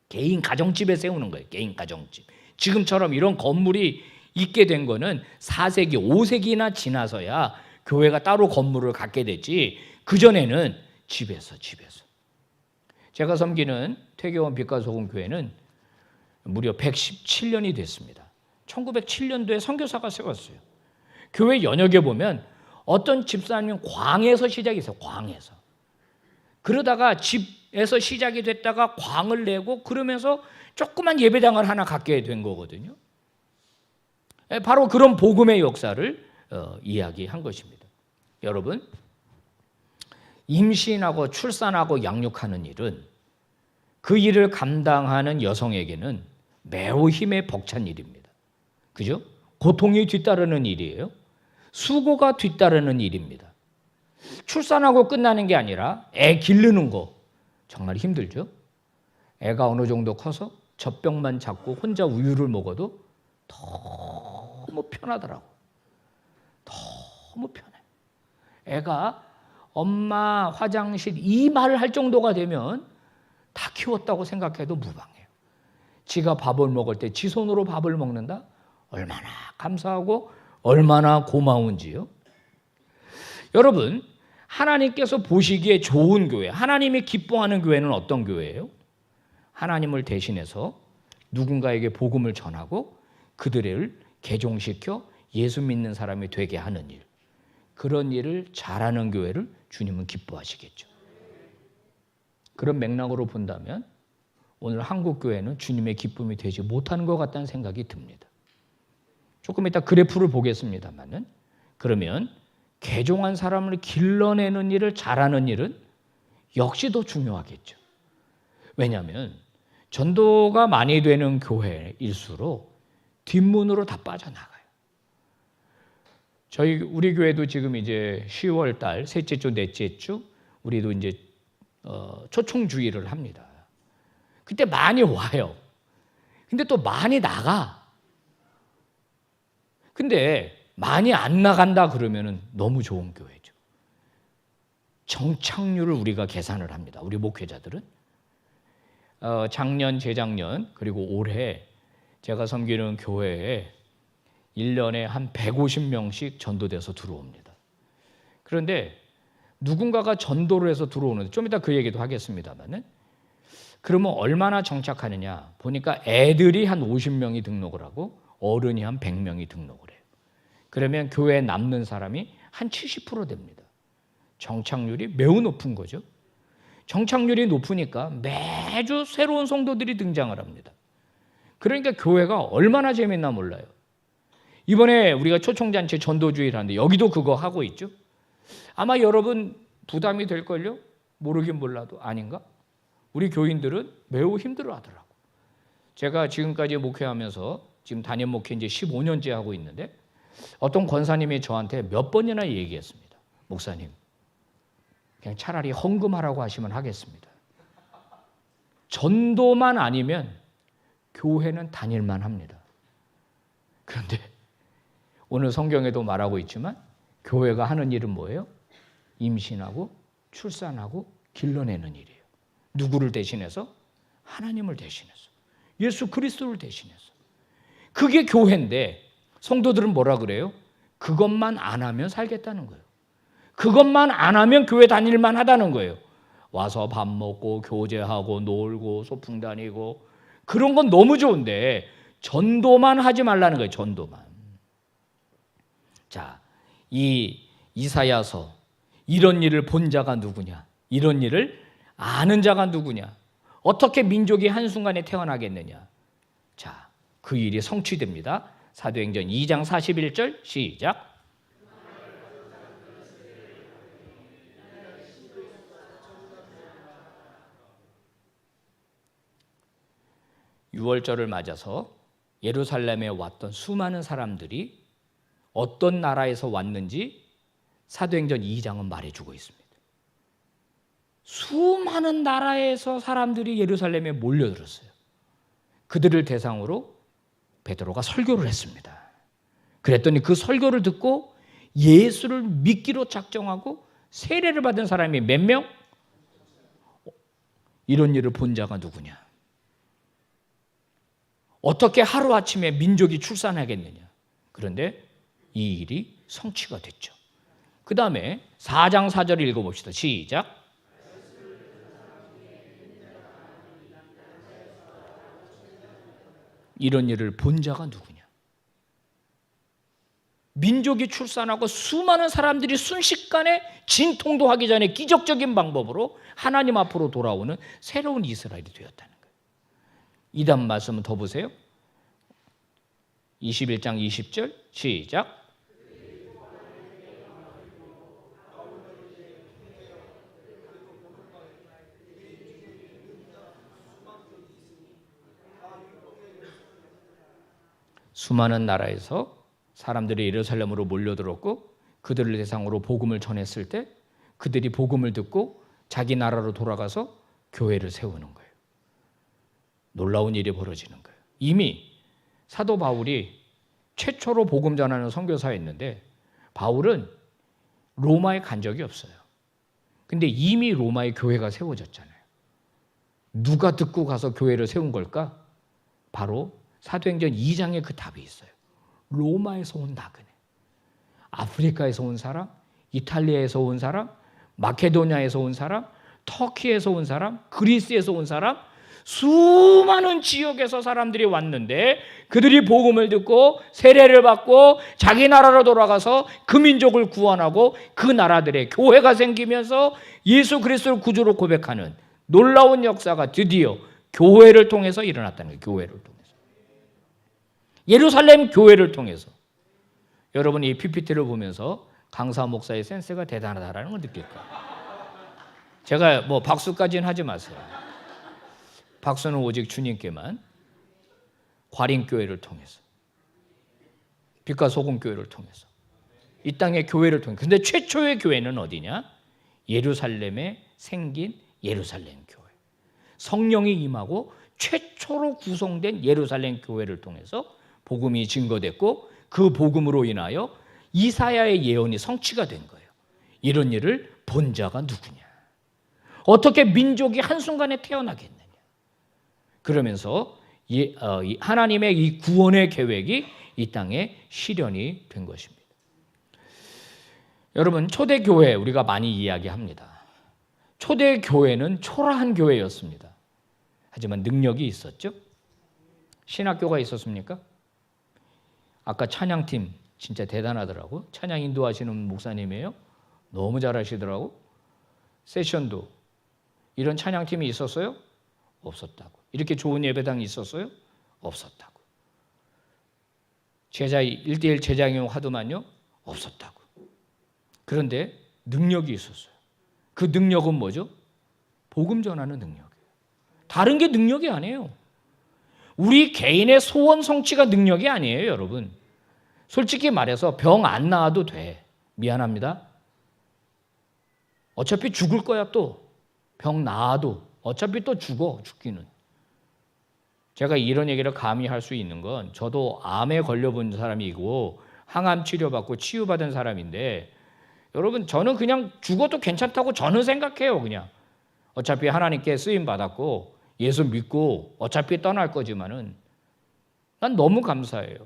Speaker 1: 개인 가정집에 세우는 거예요. 개인 가정집. 지금처럼 이런 건물이 있게 된 거는 4세기, 5세기나 지나서야 교회가 따로 건물을 갖게 됐지, 그전에는 집에서. 제가 섬기는 퇴계원 빛과 소금 교회는 무려 117년이 됐습니다. 1907년도에 선교사가 세웠어요. 교회 연역에 보면 어떤 집사님은 광에서 시작했어요. 광에서. 그러다가 집에서 시작이 됐다가 광을 내고 그러면서 조그만 예배당을 하나 갖게 된 거거든요. 바로 그런 복음의 역사를 이야기한 것입니다. 여러분, 임신하고 출산하고 양육하는 일은 그 일을 감당하는 여성에게는 매우 힘에 벅찬 일입니다. 그죠? 고통이 뒤따르는 일이에요. 수고가 뒤따르는 일입니다. 출산하고 끝나는 게 아니라 애 기르는 거 정말 힘들죠? 애가 어느 정도 커서 젖병만 잡고 혼자 우유를 먹어도 너무 편하더라고. 너무 편해. 애가 엄마 화장실 이 말을 할 정도가 되면 다 키웠다고 생각해도 무방해요. 지가 밥을 먹을 때 지 손으로 밥을 먹는다? 얼마나 감사하고 얼마나 고마운지요. 여러분, 하나님께서 보시기에 좋은 교회, 하나님이 기뻐하는 교회는 어떤 교회예요? 하나님을 대신해서 누군가에게 복음을 전하고 그들을 개종시켜 예수 믿는 사람이 되게 하는 일, 그런 일을 잘하는 교회를 주님은 기뻐하시겠죠. 그런 맥락으로 본다면 오늘 한국 교회는 주님의 기쁨이 되지 못하는 것 같다는 생각이 듭니다. 조금 이따 그래프를 보겠습니다만은, 그러면 개종한 사람을 길러내는 일을 잘하는 일은 역시 더 중요하겠죠. 왜냐하면 전도가 많이 되는 교회일수록 뒷문으로 다 빠져나가요. 우리 교회도 지금 이제 10월 달 셋째 주, 넷째 주 우리도 이제 초청주의를 합니다. 그때 많이 와요. 근데 또 많이 나가. 근데 많이 안 나간다 그러면은 너무 좋은 교회죠. 정착률을 우리가 계산을 합니다. 우리 목회자들은. 작년, 재작년, 그리고 올해 제가 섬기는 교회에 1년에 한 150명씩 전도돼서 들어옵니다. 그런데 누군가가 전도를 해서 들어오는데, 좀 이따 그 얘기도 하겠습니다만은, 그러면 얼마나 정착하느냐 보니까 애들이 한 50명이 등록을 하고 어른이 한 100명이 등록을 해요. 그러면 교회에 남는 사람이 한 70% 됩니다. 정착률이 매우 높은 거죠. 정착률이 높으니까 매주 새로운 성도들이 등장을 합니다. 그러니까 교회가 얼마나 재밌나 몰라요. 이번에 우리가 초청잔치 전도주의를 하는데 여기도 그거 하고 있죠. 아마 여러분 부담이 될걸요? 모르긴 몰라도 아닌가? 우리 교인들은 매우 힘들어하더라고. 제가 지금까지 목회하면서 지금 단임 목회 이제 15년째 하고 있는데 어떤 권사님이 저한테 몇 번이나 얘기했습니다. 목사님, 그냥 차라리 헌금하라고 하시면 하겠습니다. 전도만 아니면 교회는 다닐만 합니다. 그런데 오늘 성경에도 말하고 있지만 교회가 하는 일은 뭐예요? 임신하고 출산하고 길러내는 일이에요. 누구를 대신해서? 하나님을 대신해서. 예수 그리스도를 대신해서. 그게 교회인데 성도들은 뭐라 그래요? 그것만 안 하면 살겠다는 거예요. 그것만 안 하면 교회 다닐만 하다는 거예요. 와서 밥 먹고 교제하고 놀고 소풍 다니고 그런 건 너무 좋은데 전도만 하지 말라는 거예요. 전도만. 자, 이 이사야서 이런 일을 본 자가 누구냐? 이런 일을 아는 자가 누구냐? 어떻게 민족이 한순간에 태어나겠느냐? 자, 그 일이 성취됩니다. 사도행전 2장 41절 시작. 6월절을 맞아서 예루살렘에 왔던 수많은 사람들이 어떤 나라에서 왔는지 사도행전 2장은 말해주고 있습니다. 수많은 나라에서 사람들이 예루살렘에 몰려들었어요. 그들을 대상으로 베드로가 설교를 했습니다. 그랬더니 그 설교를 듣고 예수를 믿기로 작정하고 세례를 받은 사람이 몇 명? 이런 일을 본 자가 누구냐? 어떻게 하루아침에 민족이 출산하겠느냐? 그런데 이 일이 성취가 됐죠. 그 다음에 4장 4절 읽어봅시다. 시작. 이런 일을 본 자가 누구냐? 민족이 출산하고 수많은 사람들이 순식간에 진통도 하기 전에 기적적인 방법으로 하나님 앞으로 돌아오는 새로운 이스라엘이 되었다는 거예요. 이 다음 말씀은 더 보세요. 21장 20절 시작. 수많은 나라에서 사람들이 예루살렘으로 몰려들었고 그들을 대상으로 복음을 전했을 때 그들이 복음을 듣고 자기 나라로 돌아가서 교회를 세우는 거예요. 놀라운 일이 벌어지는 거예요. 이미 사도 바울이 최초로 복음 전하는 선교사였는데 바울은 로마에 간 적이 없어요. 근데 이미 로마에 교회가 세워졌잖아요. 누가 듣고 가서 교회를 세운 걸까? 바로 사도행전 2장에 그 답이 있어요. 로마에서 온 나그네, 아프리카에서 온 사람, 이탈리아에서 온 사람, 마케도니아에서 온 사람, 터키에서 온 사람, 그리스에서 온 사람, 수많은 지역에서 사람들이 왔는데 그들이 복음을 듣고 세례를 받고 자기 나라로 돌아가서 그 민족을 구원하고 그 나라들의 교회가 생기면서 예수 그리스도를 구주로 고백하는 놀라운 역사가 드디어 교회를 통해서 일어났다는 거예요. 교회를 통해서. 예루살렘 교회를 통해서. 여러분 이 PPT를 보면서 강사 목사의 센스가 대단하다는 걸 느낄 거예요. 제가 뭐 박수까지는 하지 마세요. 박수는 오직 주님께만. 과림교회를 통해서, 빛과 소금교회를 통해서, 이 땅의 교회를 통해서. 근데 최초의 교회는 어디냐? 예루살렘에 생긴 예루살렘 교회. 성령이 임하고 최초로 구성된 예루살렘 교회를 통해서 복음이 증거됐고 그 복음으로 인하여 이사야의 예언이 성취가 된 거예요. 이런 일을 본 자가 누구냐? 어떻게 민족이 한순간에 태어나겠느냐? 그러면서 하나님의 이 구원의 계획이 이 땅에 실현이 된 것입니다. 여러분 초대교회 우리가 많이 이야기합니다. 초대교회는 초라한 교회였습니다. 하지만 능력이 있었죠. 신학교가 있었습니까? 아까 찬양팀 진짜 대단하더라고. 찬양 인도하시는 목사님이에요. 너무 잘하시더라고. 세션도 이런 찬양팀이 있었어요? 없었다고. 이렇게 좋은 예배당이 있었어요? 없었다고. 제자 1대1 제자용 하더만요? 없었다고. 그런데 능력이 있었어요. 그 능력은 뭐죠? 복음 전하는 능력이에요. 다른 게 능력이 아니에요. 우리 개인의 소원 성취가 능력이 아니에요, 여러분. 솔직히 말해서 병 안 나아도 돼. 미안합니다. 어차피 죽을 거야 또. 병 나아도 어차피 또 죽기는. 제가 이런 얘기를 감히 할 수 있는 건 저도 암에 걸려본 사람이고 항암 치료받고 치유받은 사람인데 여러분 저는 그냥 죽어도 괜찮다고 저는 생각해요. 그냥 어차피 하나님께 쓰임받았고 예수 믿고 어차피 떠날 거지만은 난 너무 감사해요.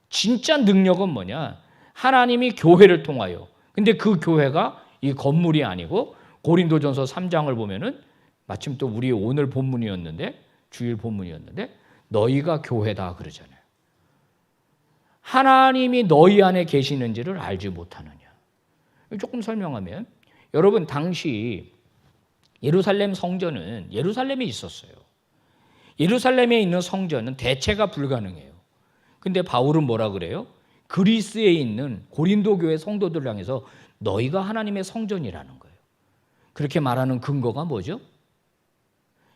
Speaker 1: 진짜 능력은 뭐냐? 하나님이 교회를 통하여. 근데 그 교회가 이 건물이 아니고 고린도전서 3장을 보면은 마침 또 우리 오늘 본문이었는데 주일 본문이었는데 너희가 교회다 그러잖아요. 하나님이 너희 안에 계시는지를 알지 못하느냐. 조금 설명하면 여러분 당시 예루살렘 성전은 예루살렘에 있었어요. 예루살렘에 있는 성전은 대체가 불가능해요. 근데 바울은 뭐라 그래요? 그리스에 있는 고린도 교회 성도들 향해서 너희가 하나님의 성전이라는 거예요. 그렇게 말하는 근거가 뭐죠?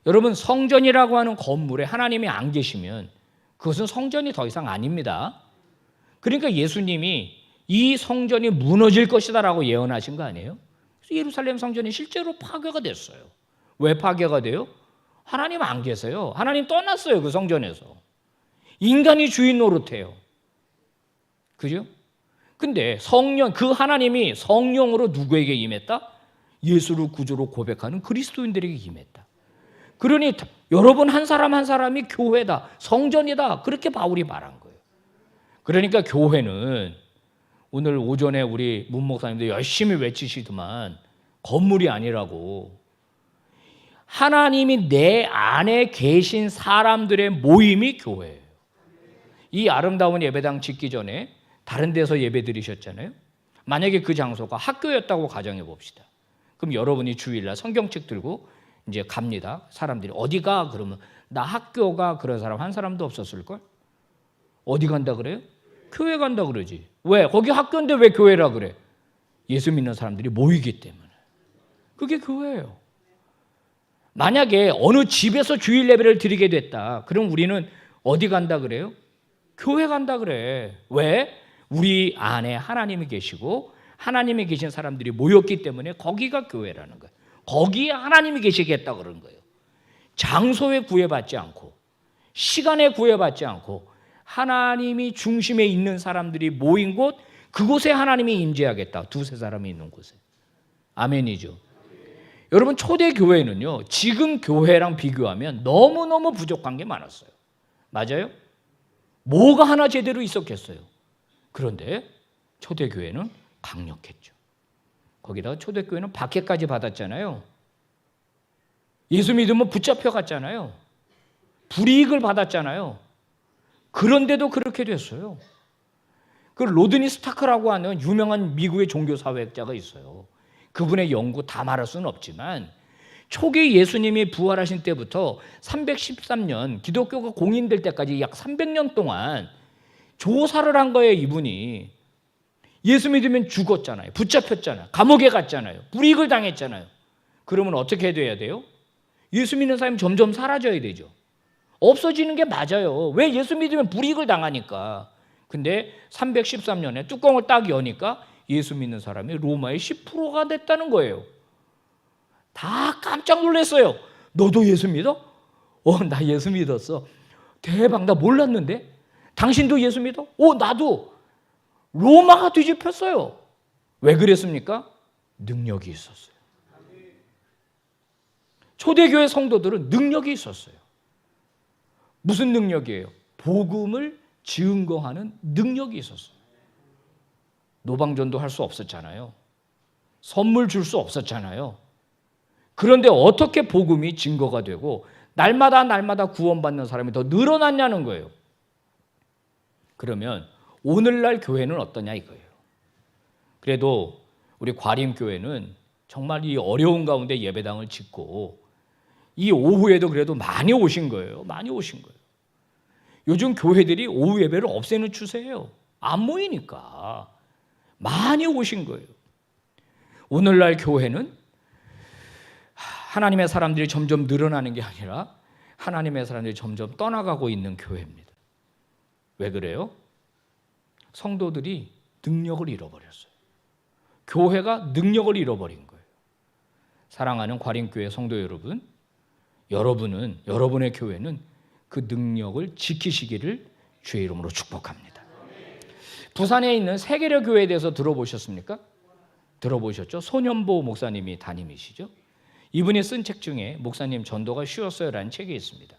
Speaker 1: 여러분 성전이라고 하는 건물에 하나님이 안 계시면 그것은 성전이 더 이상 아닙니다. 그러니까 예수님이 이 성전이 무너질 것이다라고 예언하신 거 아니에요? 그래서 예루살렘 성전이 실제로 파괴가 됐어요. 왜 파괴가 돼요? 하나님 안 계세요. 하나님 떠났어요. 그 성전에서. 인간이 주인 노릇해요. 그죠? 근데 성령, 그 하나님이 성령으로 누구에게 임했다? 예수를 구주로 고백하는 그리스도인들에게 임했다. 그러니 여러분 한 사람 한 사람이 교회다, 성전이다. 그렇게 바울이 말한 거예요. 그러니까 교회는 오늘 오전에 우리 문 목사님도 열심히 외치시더만 건물이 아니라고. 하나님이 내 안에 계신 사람들의 모임이 교회예요. 이 아름다운 예배당 짓기 전에 다른 데서 예배 드리셨잖아요. 만약에 그 장소가 학교였다고 가정해 봅시다. 그럼 여러분이 주일날 성경책 들고 이제 갑니다. 사람들이 어디가? 그러면 나 학교가. 그런 사람 한 사람도 없었을걸? 어디 간다 그래요? 교회 간다 그러지. 왜? 거기 학교인데 왜 교회라 그래? 예수 믿는 사람들이 모이기 때문에. 그게 교회예요. 만약에 어느 집에서 주일 예배를 드리게 됐다. 그럼 우리는 어디 간다 그래요? 교회 간다 그래. 왜? 우리 안에 하나님이 계시고 하나님이 계신 사람들이 모였기 때문에 거기가 교회라는 거예요. 거기에 하나님이 계시겠다 그런 거예요. 장소에 구애받지 않고 시간에 구애받지 않고 하나님이 중심에 있는 사람들이 모인 곳, 그곳에 하나님이 임재하겠다. 두세 사람이 있는 곳에. 아멘이죠. 여러분 초대교회는요 지금 교회랑 비교하면 너무너무 부족한 게 많았어요. 맞아요? 뭐가 하나 제대로 있었겠어요. 그런데 초대교회는 강력했죠. 거기다가 초대교회는 박해까지 받았잖아요. 예수 믿으면 붙잡혀 갔잖아요. 불이익을 받았잖아요. 그런데도 그렇게 됐어요. 그 로드니 스타크라고 하는 유명한 미국의 종교사회학자가 있어요. 그분의 연구 다 말할 수는 없지만 초기 예수님이 부활하신 때부터 313년 기독교가 공인될 때까지 약 300년 동안 조사를 한 거예요. 이분이. 예수 믿으면 죽었잖아요. 붙잡혔잖아요. 감옥에 갔잖아요. 불이익을 당했잖아요. 그러면 어떻게 돼야 돼요? 예수 믿는 사람이 점점 사라져야 되죠. 없어지는 게 맞아요. 왜? 예수 믿으면 불이익을 당하니까. 근데 313년에 뚜껑을 딱 여니까 예수 믿는 사람이 로마의 10%가 됐다는 거예요. 다 깜짝 놀랐어요. 너도 예수 믿어? 나 예수 믿었어. 대박, 나 몰랐는데? 당신도 예수 믿어? 나도. 로마가 뒤집혔어요. 왜 그랬습니까? 능력이 있었어요. 초대교회 성도들은 능력이 있었어요. 무슨 능력이에요? 복음을 증거하는 능력이 있었어요. 노방전도 할 수 없었잖아요. 선물 줄 수 없었잖아요. 그런데 어떻게 복음이 증거가 되고 날마다 구원받는 사람이 더 늘어났냐는 거예요. 그러면 오늘날 교회는 어떠냐 이거예요. 그래도 우리 과림교회는 정말 이 어려운 가운데 예배당을 짓고 이 오후에도 그래도 많이 오신 거예요. 많이 오신 거예요. 요즘 교회들이 오후 예배를 없애는 추세예요. 안 모이니까. 많이 오신 거예요. 오늘날 교회는 하나님의 사람들이 점점 늘어나는 게 아니라 하나님의 사람들이 점점 떠나가고 있는 교회입니다. 왜 그래요? 성도들이 능력을 잃어버렸어요. 교회가 능력을 잃어버린 거예요. 사랑하는 과림교회 성도 여러분, 여러분의 교회는 그 능력을 지키시기를 주의 이름으로 축복합니다. 부산에 있는 세계려 교회에 대해서 들어보셨습니까? 들어보셨죠? 손현보 목사님이 담임이시죠. 이분이 쓴 책 중에 목사님 전도가 쉬웠어요라는 책이 있습니다.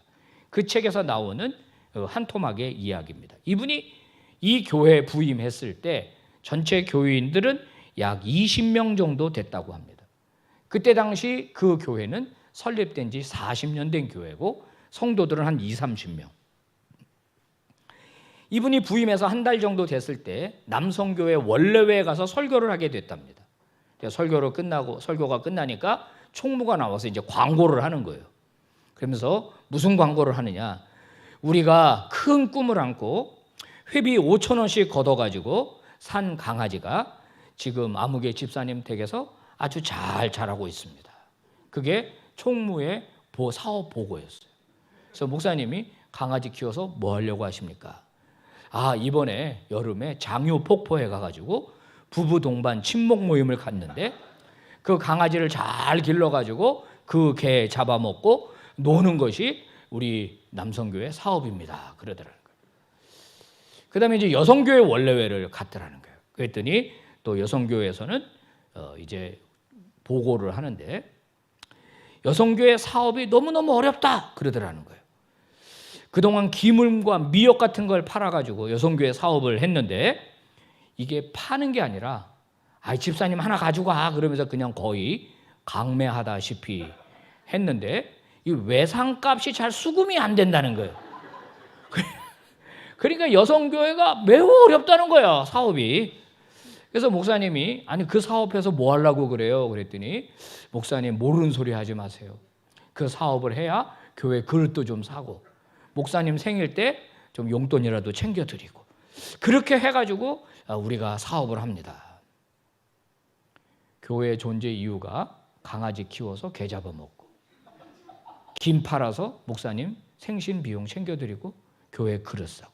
Speaker 1: 그 책에서 나오는 한 토막의 이야기입니다. 이분이 이 교회에 부임했을 때 전체 교인들은 약 20명 정도 됐다고 합니다. 그때 당시 그 교회는 설립된 지 40년 된 교회고 성도들은 한 20-30명. 이분이 부임해서 한 달 정도 됐을 때 남성교회 원래회에 가서 설교를 하게 됐답니다. 설교가 끝나니까 총무가 나와서 이제 광고를 하는 거예요. 그러면서 무슨 광고를 하느냐? 우리가 큰 꿈을 안고 회비 5,000원씩 걷어가지고 산 강아지가 지금 아무개 집사님 댁에서 아주 잘 자라고 있습니다. 그게 총무의 사업 보고였어요. 그래서 목사님이 강아지 키워서 뭐 하려고 하십니까? 이번에 여름에 장유 폭포에 가가지고 부부 동반 친목 모임을 갖는데 그 강아지를 잘 길러가지고 그 개 잡아먹고 노는 것이 우리 남성교회 사업입니다. 그러더라는 거예요. 그 다음에 이제 여성교회 원래회를 갔더라는 거예요. 그랬더니 또 여성교회에서는 이제 보고를 하는데 여성교회 사업이 너무너무 어렵다 그러더라는 거예요. 그동안 기물과 미역 같은 걸 팔아가지고 여성교회 사업을 했는데 이게 파는 게 아니라 집사님 하나 가지고 가 그러면서 그냥 거의 강매하다시피 했는데 이 외상값이 잘 수금이 안 된다는 거예요. 그러니까 여성교회가 매우 어렵다는 거야 사업이. 그래서 목사님이 그 사업해서 뭐 하려고 그래요? 그랬더니 목사님 모르는 소리 하지 마세요. 그 사업을 해야 교회 그릇도 좀 사고 목사님 생일 때 좀 용돈이라도 챙겨드리고 그렇게 해가지고 우리가 사업을 합니다. 교회 존재 이유가 강아지 키워서 개 잡아먹고 김 팔아서 목사님 생신 비용 챙겨드리고 교회 그릇 사고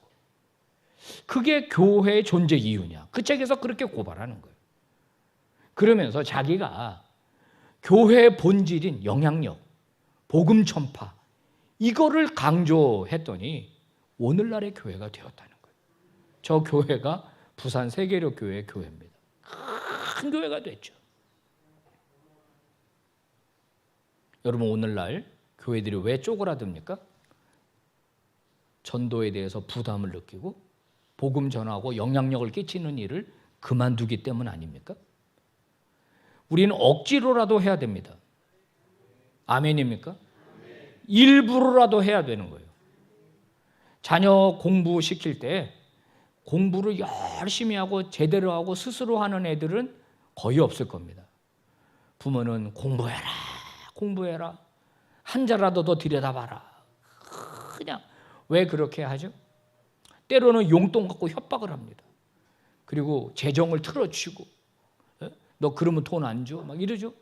Speaker 1: 그게 교회의 존재 이유냐? 그 책에서 그렇게 고발하는 거예요. 그러면서 자기가 교회의 본질인 영향력, 복음 전파 이거를 강조했더니 오늘날의 교회가 되었다는 거예요. 저 교회가 부산 세계려 교회의 교회입니다. 큰 교회가 됐죠. 여러분 오늘날 교회들이 왜 쪼그라듭니까? 전도에 대해서 부담을 느끼고 복음 전하고 영향력을 끼치는 일을 그만두기 때문 아닙니까? 우리는 억지로라도 해야 됩니다. 아멘입니까? 일부러라도 해야 되는 거예요. 자녀 공부시킬 때 공부를 열심히 하고 제대로 하고 스스로 하는 애들은 거의 없을 겁니다. 부모는 공부해라, 공부해라. 한 자라도 더 들여다봐라. 그냥 왜 그렇게 하죠? 때로는 용돈 갖고 협박을 합니다. 그리고 재정을 틀어치고 너 그러면 돈 안 줘? 막 이러죠.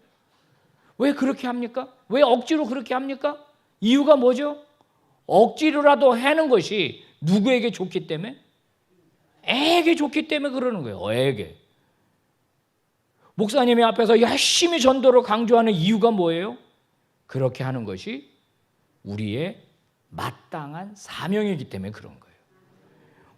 Speaker 1: 왜 그렇게 합니까? 왜 억지로 그렇게 합니까? 이유가 뭐죠? 억지로라도 하는 것이 누구에게 좋기 때문에? 애에게 좋기 때문에 그러는 거예요. 애에게. 목사님이 앞에서 열심히 전도를 강조하는 이유가 뭐예요? 그렇게 하는 것이 우리의 마땅한 사명이기 때문에 그런 거예요.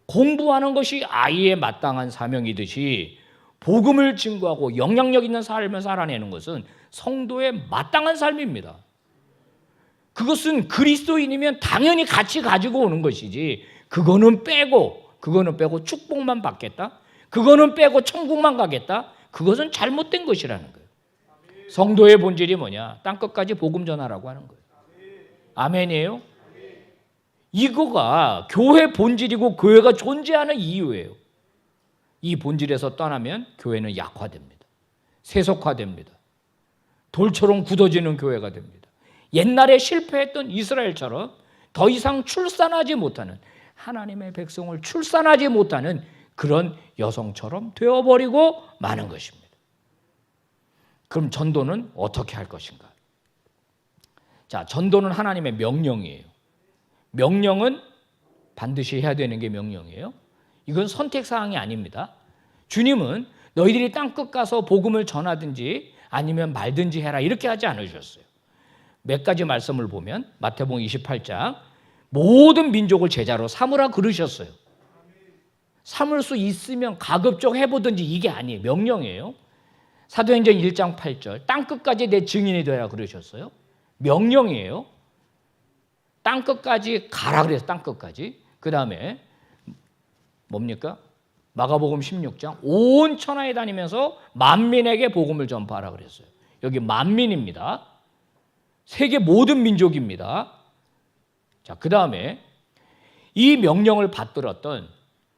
Speaker 1: 공부하는 것이 아이의 마땅한 사명이듯이 복음을 증거하고 영향력 있는 삶을 살아내는 것은 성도의 마땅한 삶입니다. 그것은 그리스도인이면 당연히 같이 가지고 오는 것이지 그거는 빼고 축복만 받겠다? 그거는 빼고 천국만 가겠다? 그것은 잘못된 것이라는 거예요. 성도의 본질이 뭐냐? 땅끝까지 복음 전하라고 하는 거예요. 아멘이에요? 이거가 교회 본질이고 교회가 존재하는 이유예요. 이 본질에서 떠나면 교회는 약화됩니다. 세속화됩니다. 돌처럼 굳어지는 교회가 됩니다. 옛날에 실패했던 이스라엘처럼 더 이상 출산하지 못하는 하나님의 백성을 출산하지 못하는 그런 여성처럼 되어버리고 마는 것입니다. 그럼 전도는 어떻게 할 것인가? 자, 전도는 하나님의 명령이에요. 명령은 반드시 해야 되는 게 명령이에요. 이건 선택사항이 아닙니다. 주님은 너희들이 땅끝 가서 복음을 전하든지 아니면 말든지 해라 이렇게 하지 않으셨어요. 몇 가지 말씀을 보면 마태복음 28장 모든 민족을 제자로 삼으라 그러셨어요. 삼을 수 있으면 가급적 해보든지 이게 아니에요. 명령이에요. 사도행전 1장 8절 땅끝까지 내 증인이 되라 그러셨어요. 명령이에요. 땅끝까지 가라 그래서 땅끝까지. 그 다음에 뭡니까? 마가복음 16장 온 천하에 다니면서 만민에게 복음을 전파하라 그랬어요. 여기 만민입니다. 세계 모든 민족입니다. 자, 그 다음에 이 명령을 받들었던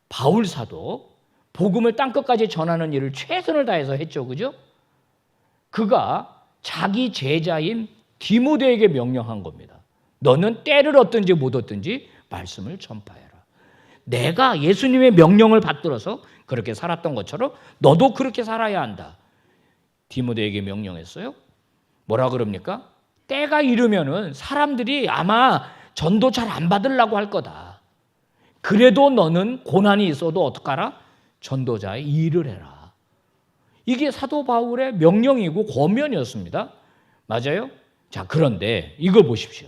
Speaker 1: 바울 사도 복음을 땅끝까지 전하는 일을 최선을 다해서 했죠. 그죠? 그가 자기 제자인 디모데에게 명령한 겁니다. 너는 때를 얻든지 못 얻든지 말씀을 전파해라. 내가 예수님의 명령을 받들어서 그렇게 살았던 것처럼 너도 그렇게 살아야 한다. 디모데에게 명령했어요. 뭐라 그럽니까? 때가 이르면은 사람들이 아마 전도 잘 안 받으려고 할 거다. 그래도 너는 고난이 있어도 어떡하라? 전도자의 일을 해라. 이게 사도 바울의 명령이고 권면이었습니다. 맞아요? 자, 그런데 이걸 보십시오.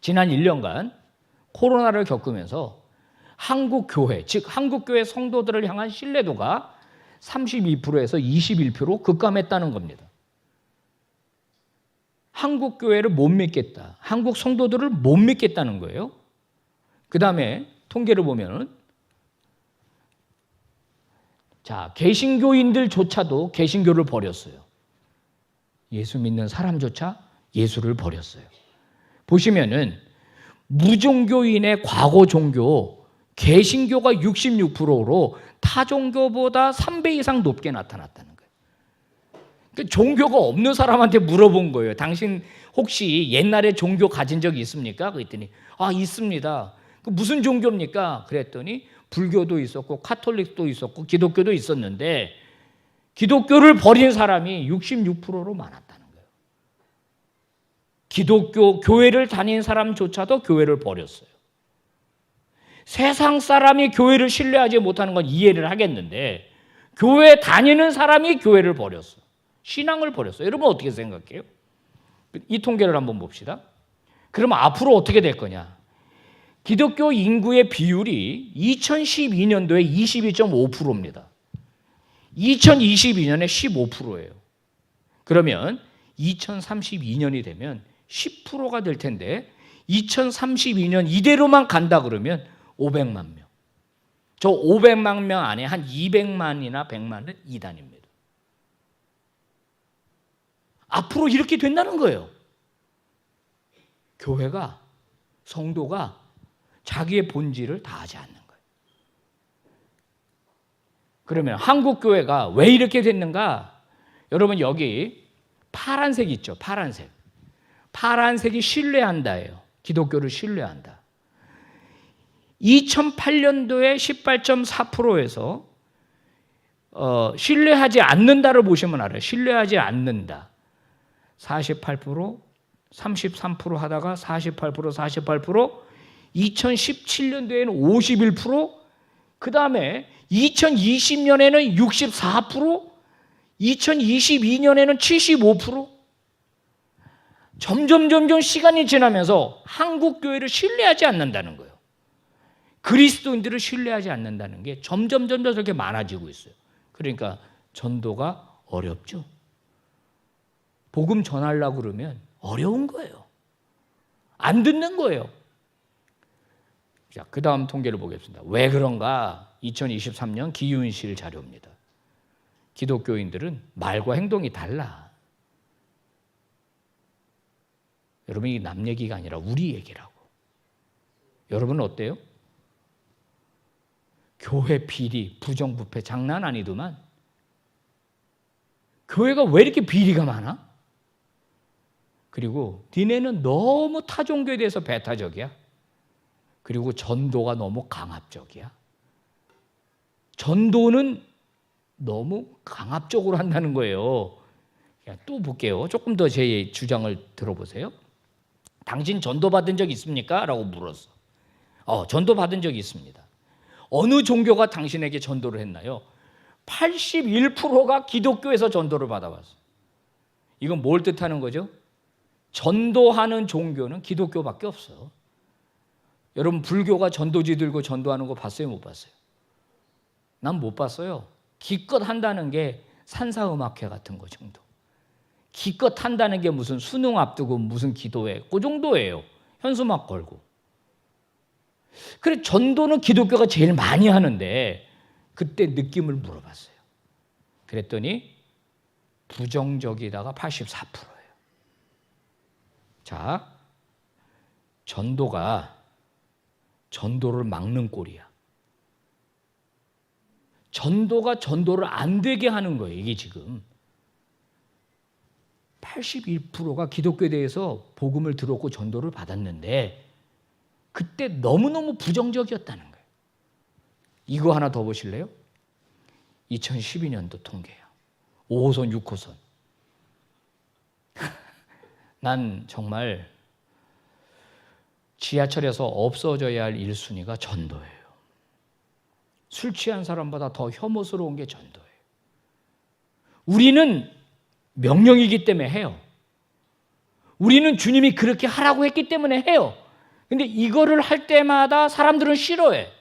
Speaker 1: 지난 1년간 코로나를 겪으면서 한국 교회, 즉 한국 교회 성도들을 향한 신뢰도가 32%에서 21% 급감했다는 겁니다. 한국 교회를 못 믿겠다. 한국 성도들을 못 믿겠다는 거예요. 그 다음에 통계를 보면은 자, 개신교인들조차도 개신교를 버렸어요. 예수 믿는 사람조차 예수를 버렸어요. 보시면은 무종교인의 과거 종교 개신교가 66%로 타 종교보다 3배 이상 높게 나타났다는 거예요. 그러니까 종교가 없는 사람한테 물어본 거예요. 당신 혹시 옛날에 종교 가진 적 있습니까? 그랬더니 아, 있습니다. 무슨 종교입니까? 그랬더니 불교도 있었고 카톨릭도 있었고 기독교도 있었는데 기독교를 버린 사람이 66%로 많았다는 거예요. 기독교 교회를 다닌 사람조차도 교회를 버렸어요. 세상 사람이 교회를 신뢰하지 못하는 건 이해를 하겠는데 교회 다니는 사람이 교회를 버렸어. 신앙을 버렸어요. 여러분 어떻게 생각해요? 이 통계를 한번 봅시다. 그러면 앞으로 어떻게 될 거냐? 기독교 인구의 비율이 2012년도에 22.5%입니다. 2022년에 15%예요. 그러면 2032년이 되면 10%가 될 텐데 2032년 이대로만 간다 그러면 500만 명. 저 500만 명 안에 한 200만이나 100만은 이단입니다. 앞으로 이렇게 된다는 거예요. 교회가, 성도가 자기의 본질을 다하지 않는 거예요. 그러면 한국 교회가 왜 이렇게 됐는가? 여러분 여기 파란색 있죠? 파란색. 파란색이 신뢰한다예요. 기독교를 신뢰한다. 2008년도에 18.4%에서 신뢰하지 않는다를 보시면 알아요. 신뢰하지 않는다. 48%, 33% 하다가 48%, 48%, 2017년도에는 51%, 그 다음에 2020년에는 64%, 2022년에는 75%. 점점 시간이 지나면서 한국 교회를 신뢰하지 않는다는 거예요. 그리스도인들을 신뢰하지 않는다는 게 점점 저렇게 많아지고 있어요. 그러니까 전도가 어렵죠. 복음 전하려고 그러면 어려운 거예요. 안 듣는 거예요. 자, 그 다음 통계를 보겠습니다. 왜 그런가? 2023년 기윤실 자료입니다. 기독교인들은 말과 행동이 달라. 여러분, 이게 남 얘기가 아니라 우리 얘기라고. 여러분은 어때요? 교회 비리, 부정부패 장난 아니더만. 교회가 왜 이렇게 비리가 많아? 그리고 니네는 너무 타종교에 대해서 배타적이야. 그리고 전도가 너무 강압적이야. 전도는 너무 강압적으로 한다는 거예요. 또 볼게요. 조금 더 제 주장을 들어보세요. 당신 전도 받은 적 있습니까? 라고 물었어. 전도 받은 적이 있습니다. 어느 종교가 당신에게 전도를 했나요? 81%가 기독교에서 전도를 받아왔어요. 이건 뭘 뜻하는 거죠? 전도하는 종교는 기독교밖에 없어. 여러분, 불교가 전도지 들고 전도하는 거 봤어요? 못 봤어요? 난 못 봤어요. 기껏 한다는 게 산사음악회 같은 거 정도. 기껏 한다는 게 무슨 수능 앞두고 무슨 기도회, 그 정도예요. 현수막 걸고. 그래, 전도는 기독교가 제일 많이 하는데 그때 느낌을 물어봤어요. 그랬더니 부정적이다가 84%예요. 자, 전도가 전도를 막는 꼴이야. 전도가 전도를 안 되게 하는 거예요. 이게 지금 81%가 기독교에 대해서 복음을 들었고 전도를 받았는데 그때 너무너무 부정적이었다는 거예요. 이거 하나 더 보실래요? 2012년도 통계예요. 5호선, 6호선. 난 정말 지하철에서 없어져야 할 1순위가 전도예요. 술 취한 사람보다 더 혐오스러운 게 전도예요. 우리는 명령이기 때문에 해요. 우리는 주님이 그렇게 하라고 했기 때문에 해요. 근데 이거를 할 때마다 사람들은 싫어해.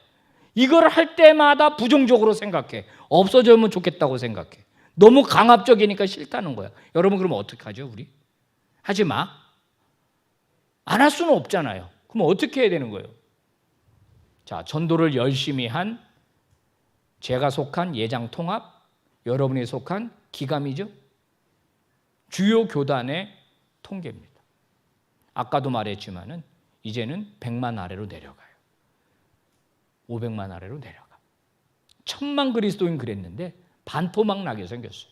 Speaker 1: 이거를 할 때마다 부정적으로 생각해. 없어지면 좋겠다고 생각해. 너무 강압적이니까 싫다는 거야. 여러분, 그러면 어떻게 하죠, 우리? 하지 마. 안 할 수는 없잖아요. 그럼 어떻게 해야 되는 거예요? 자, 전도를 열심히 한 제가 속한 예장통합, 여러분이 속한 기감이죠. 주요 교단의 통계입니다. 아까도 말했지만은 이제는 100만 아래로 내려가요. 500만 아래로 내려가. 1000만 그리스도인 그랬는데 반토막 나게 생겼어요.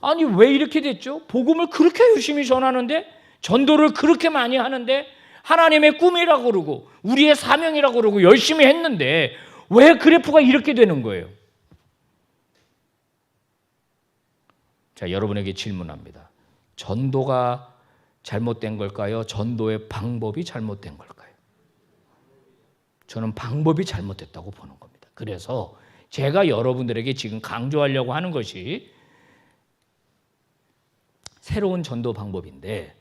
Speaker 1: 아니, 왜 이렇게 됐죠? 복음을 그렇게 열심히 전하는데, 전도를 그렇게 많이 하는데, 하나님의 꿈이라고 그러고 우리의 사명이라고 그러고 열심히 했는데 왜 그래프가 이렇게 되는 거예요? 자, 여러분에게 질문합니다. 전도가 잘못된 걸까요? 전도의 방법이 잘못된 걸까요? 저는 방법이 잘못됐다고 보는 겁니다. 그래서 제가 여러분들에게 지금 강조하려고 하는 것이 새로운 전도 방법인데,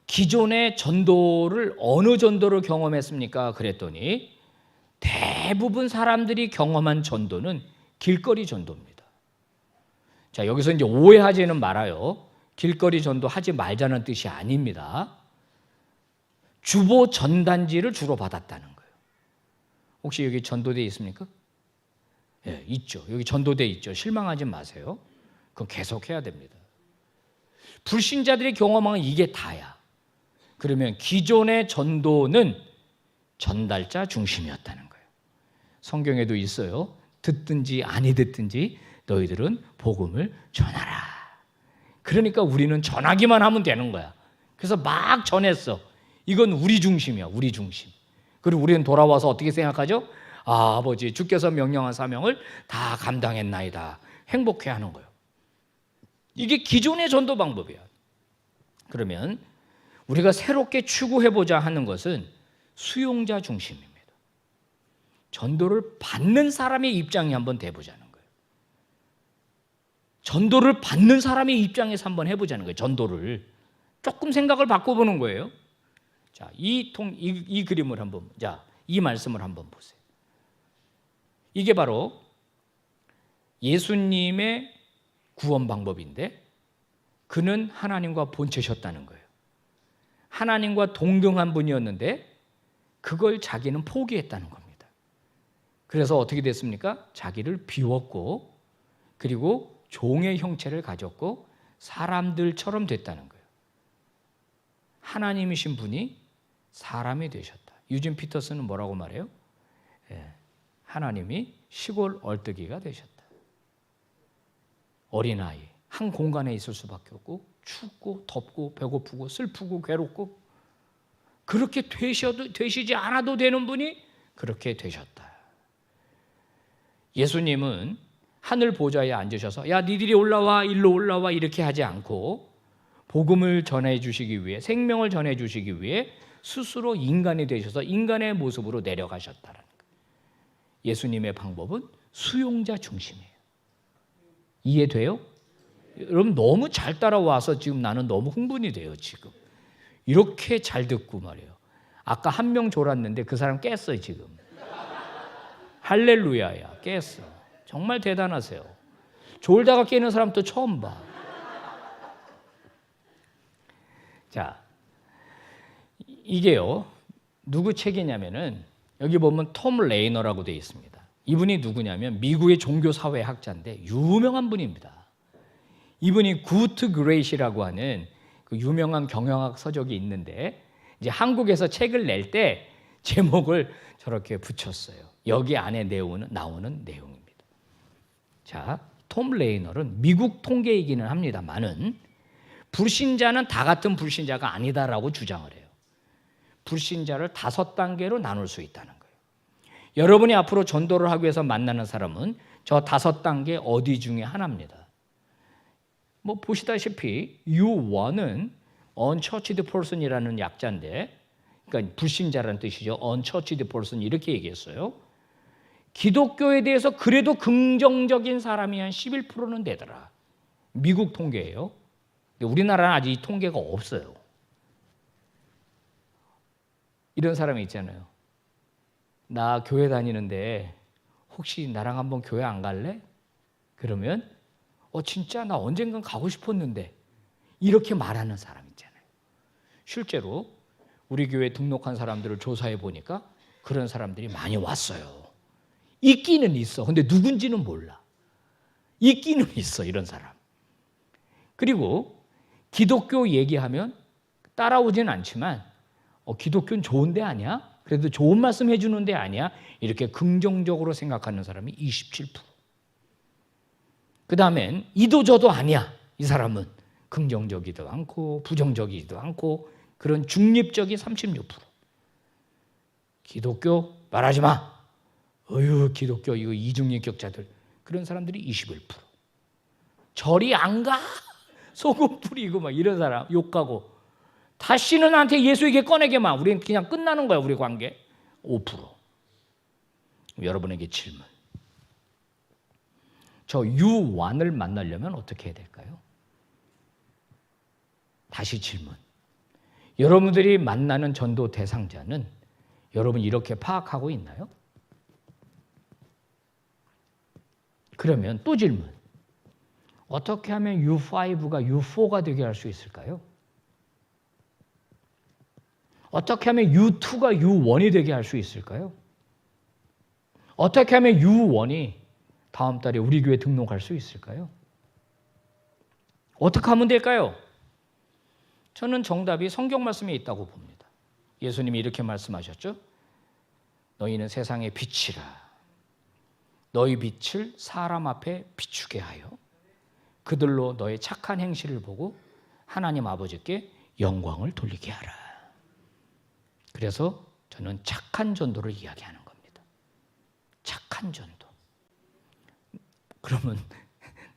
Speaker 1: 기존의 전도를 어느 전도를 경험했습니까? 그랬더니 대부분 사람들이 경험한 전도는 길거리 전도입니다. 자, 여기서 이제 오해하지는 말아요. 길거리 전도 하지 말자는 뜻이 아닙니다. 주보 전단지를 주로 받았다는 거예요. 혹시 여기 전도대 있습니까? 예, 있죠. 여기 전도대 있죠. 실망하지 마세요. 그건 계속 해야 됩니다. 불신자들이 경험한 이게 다야. 그러면 기존의 전도는 전달자 중심이었다는 거예요. 성경에도 있어요. 듣든지 아니 듣든지 너희들은 복음을 전하라. 그러니까 우리는 전하기만 하면 되는 거야. 그래서 막 전했어. 이건 우리 중심이야. 우리 중심. 그리고 우리는 돌아와서 어떻게 생각하죠? 아, 아버지 주께서 명령한 사명을 다 감당했나이다. 행복해하는 거예요. 이게 기존의 전도 방법이야. 그러면 우리가 새롭게 추구해보자 하는 것은 수용자 중심입니다. 전도를 받는 사람의 입장이 한번 돼보자는 거예요. 전도를 받는 사람의 입장에서 한번 해보자는 거예요. 전도를 조금 생각을 바꿔보는 거예요. 자, 이 그림을 한번, 자, 이 말씀을 한번 보세요. 이게 바로 예수님의 구원 방법인데 그는 하나님과 본체셨다는 거예요. 하나님과 동등한 분이었는데 그걸 자기는 포기했다는 겁니다. 그래서 어떻게 됐습니까? 자기를 비웠고 그리고 종의 형체를 가졌고 사람들처럼 됐다는 거예요. 하나님이신 분이 사람이 되셨다. 유진 피터슨은 뭐라고 말해요? 하나님이 시골 얼뜨기가 되셨다. 어린아이 한 공간에 있을 수밖에 없고 춥고 덥고 배고프고 슬프고 괴롭고 그렇게 되시지 않아도 되는 분이 그렇게 되셨다. 예수님은 하늘 보좌에 앉으셔서 야 니들이 올라와 일로 올라와 이렇게 하지 않고 복음을 전해 주시기 위해 생명을 전해 주시기 위해 스스로 인간이 되셔서 인간의 모습으로 내려가셨다는 거예요. 예수님의 방법은 수용자 중심이에요. 이해돼요? 여러분 너무 잘 따라와서 지금 나는 너무 흥분이 돼요. 지금 이렇게 잘 듣고 말이에요. 아까 한 명 졸았는데 그 사람 깼어요. 지금 할렐루야야 깼어. 정말 대단하세요. 졸다가 깨는 사람 또 처음 봐. 자, 이게요 누구 책이냐면은 여기 보면 톰 레이너라고 되어 있습니다. 이분이 누구냐면 미국의 종교사회학자인데 유명한 분입니다. 이분이 구트 그레이시라고 하는 그 유명한 경영학 서적이 있는데 이제 한국에서 책을 낼 때 제목을 저렇게 붙였어요. 여기 안에 나오는 내용입니다. 자, 톰 레이너는 미국 통계이기는 합니다만은 불신자는 다 같은 불신자가 아니다라고 주장을 해요. 불신자를 5단계로 나눌 수 있다는 거예요. 여러분이 앞으로 전도를 하기 위해서 만나는 사람은 저 5단계 어디 중에 하나입니다. 뭐 보시다시피 U1은 unchurched person이라는 약자인데 그러니까 불신자라는 뜻이죠. unchurched person 이렇게 얘기했어요. 기독교에 대해서 그래도 긍정적인 사람이 한 11%는 되더라. 미국 통계예요. 근데 우리나라는 아직 이 통계가 없어요. 이런 사람이 있잖아요. 나 교회 다니는데 혹시 나랑 한번 교회 안 갈래? 그러면 진짜 나 언젠간 가고 싶었는데 이렇게 말하는 사람 있잖아요. 실제로 우리 교회 등록한 사람들을 조사해 보니까 그런 사람들이 많이 왔어요. 있기는 있어. 근데 누군지는 몰라. 있기는 있어 이런 사람. 그리고 기독교 얘기하면 따라오진 않지만 기독교는 좋은 데 아니야? 그래도 좋은 말씀 해주는 데 아니야? 이렇게 긍정적으로 생각하는 사람이 27%. 그 다음엔 이도저도 아니야. 이 사람은 긍정적이지도 않고 부정적이지도 않고 그런 중립적이 36%. 기독교 말하지 마. 기독교 이거 이중인격자들 그런 사람들이 21%. 절이 안 가. 소금 뿌리고 막 이런 사람 욕하고 다시는 나한테 예수에게 꺼내게만. 우리는 그냥 끝나는 거야 우리 관계. 5%. 여러분에게 질문. 저 U1을 만나려면 어떻게 해야 될까요? 다시 질문. 여러분들이 만나는 전도 대상자는 여러분 이렇게 파악하고 있나요? 그러면 또 질문. 어떻게 하면 U5가 U4가 되게 할 수 있을까요? 어떻게 하면 U2가 U1이 되게 할 수 있을까요? 어떻게 하면 U1이 다음 달에 우리 교회 등록할 수 있을까요? 어떻게 하면 될까요? 저는 정답이 성경 말씀에 있다고 봅니다. 예수님이 이렇게 말씀하셨죠. 너희는 세상의 빛이라. 너희 빛을 사람 앞에 비추게 하여 그들로 너의 착한 행실을 보고 하나님 아버지께 영광을 돌리게 하라. 그래서 저는 착한 전도를 이야기하는 겁니다. 착한 전도. 그러면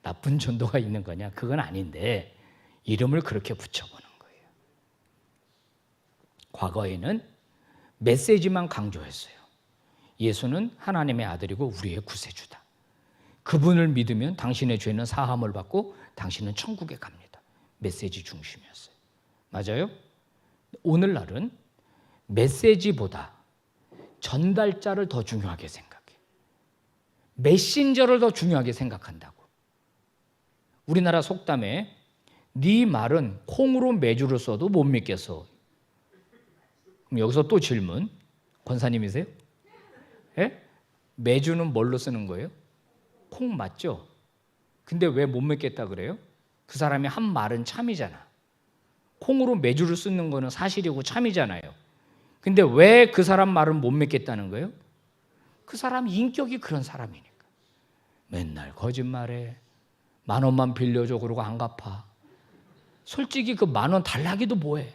Speaker 1: 나쁜 전도가 있는 거냐? 그건 아닌데 이름을 그렇게 붙여보는 거예요. 과거에는 메시지만 강조했어요. 예수는 하나님의 아들이고 우리의 구세주다. 그분을 믿으면 당신의 죄는 사함을 받고 당신은 천국에 갑니다. 메시지 중심이었어요. 맞아요? 오늘날은 메시지보다 전달자를 더 중요하게 생각해. 메신저를 더 중요하게 생각한다고. 우리나라 속담에 네 말은 콩으로 메주를 써도 못 믿겠어. 그럼 여기서 또 질문. 권사님이세요? 예? 메주는 뭘로 쓰는 거예요? 콩 맞죠? 근데 왜 못 믿겠다 그래요? 그 사람이 한 말은 참이잖아. 콩으로 메주를 쓰는 거는 사실이고 참이잖아요. 근데 왜 그 사람 말은 못 믿겠다는 거예요? 그 사람 인격이 그런 사람이니까. 맨날 거짓말해. 10,000원만 빌려줘 그러고 안 갚아. 솔직히 그 10,000원 달라기도 뭐해.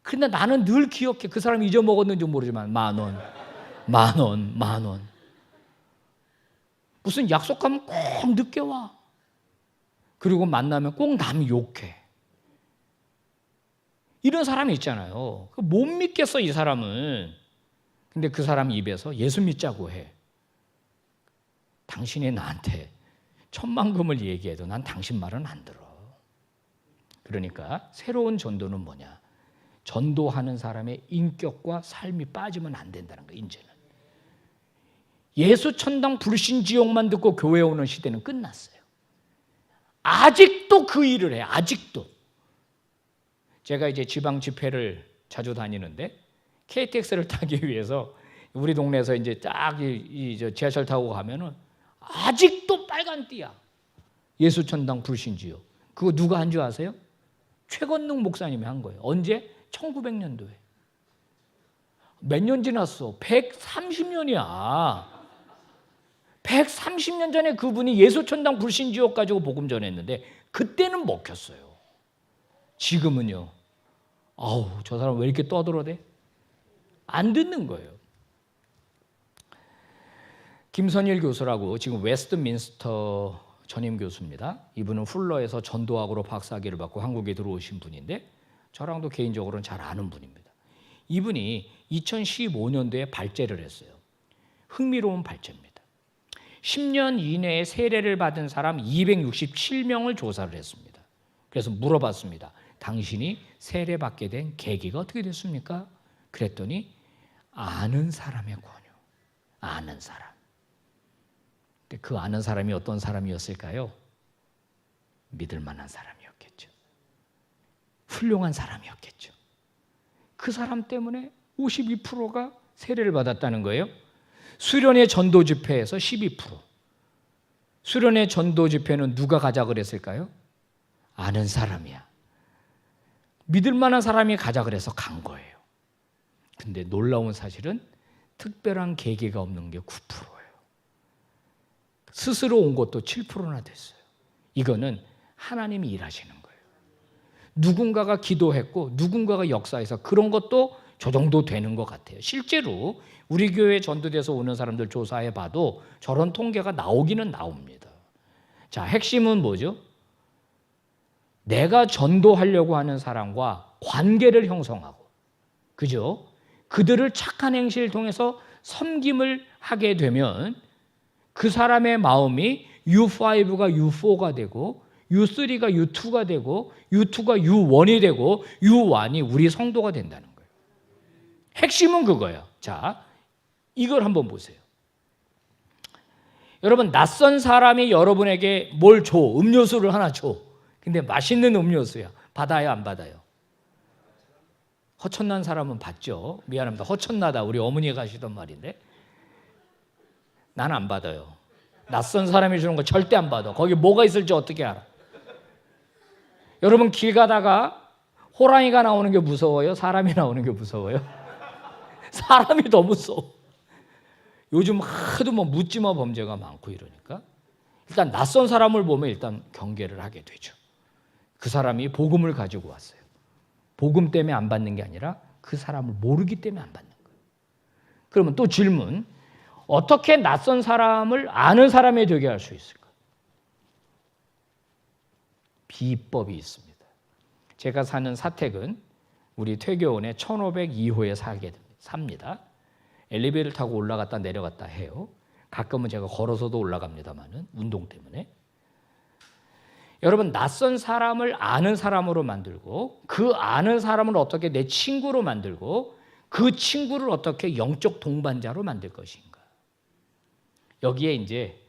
Speaker 1: 근데 나는 늘 기억해. 그 사람이 잊어먹었는지 모르지만 10,000원. 무슨 약속하면 꼭 늦게 와. 그리고 만나면 꼭 남 욕해. 이런 사람이 있잖아요. 못 믿겠어 이 사람은. 근데 그 사람 입에서 예수 믿자고 해. 당신이 나한테 천만금을 얘기해도 난 당신 말은 안 들어. 그러니까 새로운 전도는 뭐냐? 전도하는 사람의 인격과 삶이 빠지면 안 된다는 거예요. 이제는. 예수 천당 불신지옥만 듣고 교회 오는 시대는 끝났어요. 아직도 그 일을 해. 아직도. 제가 이제 지방 집회를 자주 다니는데 KTX를 타기 위해서 우리 동네에서 이제 딱 지하철 타고 가면은 아직도 빨간 띠야. 예수 천당 불신지옥. 그거 누가 한 줄 아세요? 최건능 목사님이 한 거예요. 언제? 1900년도에. 몇 년 지났어? 130년이야. 130년 전에 그분이 예수천당 불신지옥 가지고 복음 전했는데 그때는 먹혔어요. 지금은요. 아우, 저 사람 왜 이렇게 떠들어대? 안 듣는 거예요. 김선일 교수라고 지금 웨스트민스터 전임 교수입니다. 이분은 훌러에서 전도학으로 박사학위를 받고 한국에 들어오신 분인데 저랑도 개인적으로는 잘 아는 분입니다. 이분이 2015년도에 발제를 했어요. 흥미로운 발제입니다. 10년 이내에 세례를 받은 사람 267명을 조사를 했습니다. 그래서 물어봤습니다. 당신이 세례받게 된 계기가 어떻게 됐습니까? 그랬더니 아는 사람의 권유. 아는 사람. 근데 그 아는 사람이 어떤 사람이었을까요? 믿을 만한 사람이었겠죠. 훌륭한 사람이었겠죠. 그 사람 때문에 52%가 세례를 받았다는 거예요. 수련회 전도 집회에서 12%. 수련회 전도 집회는 누가 가자 그랬을까요? 아는 사람이야. 믿을 만한 사람이 가자 그래서 간 거예요. 근데 놀라운 사실은 특별한 계기가 없는 게 9%예요. 스스로 온 것도 7%나 됐어요. 이거는 하나님이 일하시는 거예요. 누군가가 기도했고 누군가가 역사해서 그런 것도 저 정도 되는 것 같아요. 실제로 우리 교회 전도돼서 오는 사람들 조사해 봐도 저런 통계가 나오기는 나옵니다. 자, 핵심은 뭐죠? 내가 전도하려고 하는 사람과 관계를 형성하고, 그죠? 그들을 착한 행실을 통해서 섬김을 하게 되면 그 사람의 마음이 U5가 U4가 되고 U3가 U2가 되고 U2가 U1이 되고 U1이 우리 성도가 된다는 거예요. 핵심은 그거예요. 자, 이걸 한번 보세요. 여러분, 낯선 사람이 여러분에게 뭘 줘? 음료수를 하나 줘. 근데 맛있는 음료수야. 받아요, 안 받아요? 허천난 사람은 받죠. 미안합니다. 허천나다. 우리 어머니가 하시던 말인데. 나는 안 받아요. 낯선 사람이 주는 거 절대 안 받아. 거기 뭐가 있을지 어떻게 알아? 여러분, 길 가다가 호랑이가 나오는 게 무서워요? 사람이 나오는 게 무서워요? 사람이 더 무서워. 요즘 하도 뭐 묻지마 범죄가 많고 이러니까 일단 낯선 사람을 보면 일단 경계를 하게 되죠. 그 사람이 복음을 가지고 왔어요. 복음 때문에 안 받는 게 아니라 그 사람을 모르기 때문에 안 받는 거예요. 그러면 또 질문, 어떻게 낯선 사람을 아는 사람이 되게 할 수 있을까? 비법이 있습니다. 제가 사는 사택은 우리 퇴교원의 1502호에 삽니다. 엘리베이터를 타고 올라갔다 내려갔다 해요. 가끔은 제가 걸어서도 올라갑니다만은 운동 때문에. 여러분, 낯선 사람을 아는 사람으로 만들고 그 아는 사람을 어떻게 내 친구로 만들고 그 친구를 어떻게 영적 동반자로 만들 것인가. 여기에 이제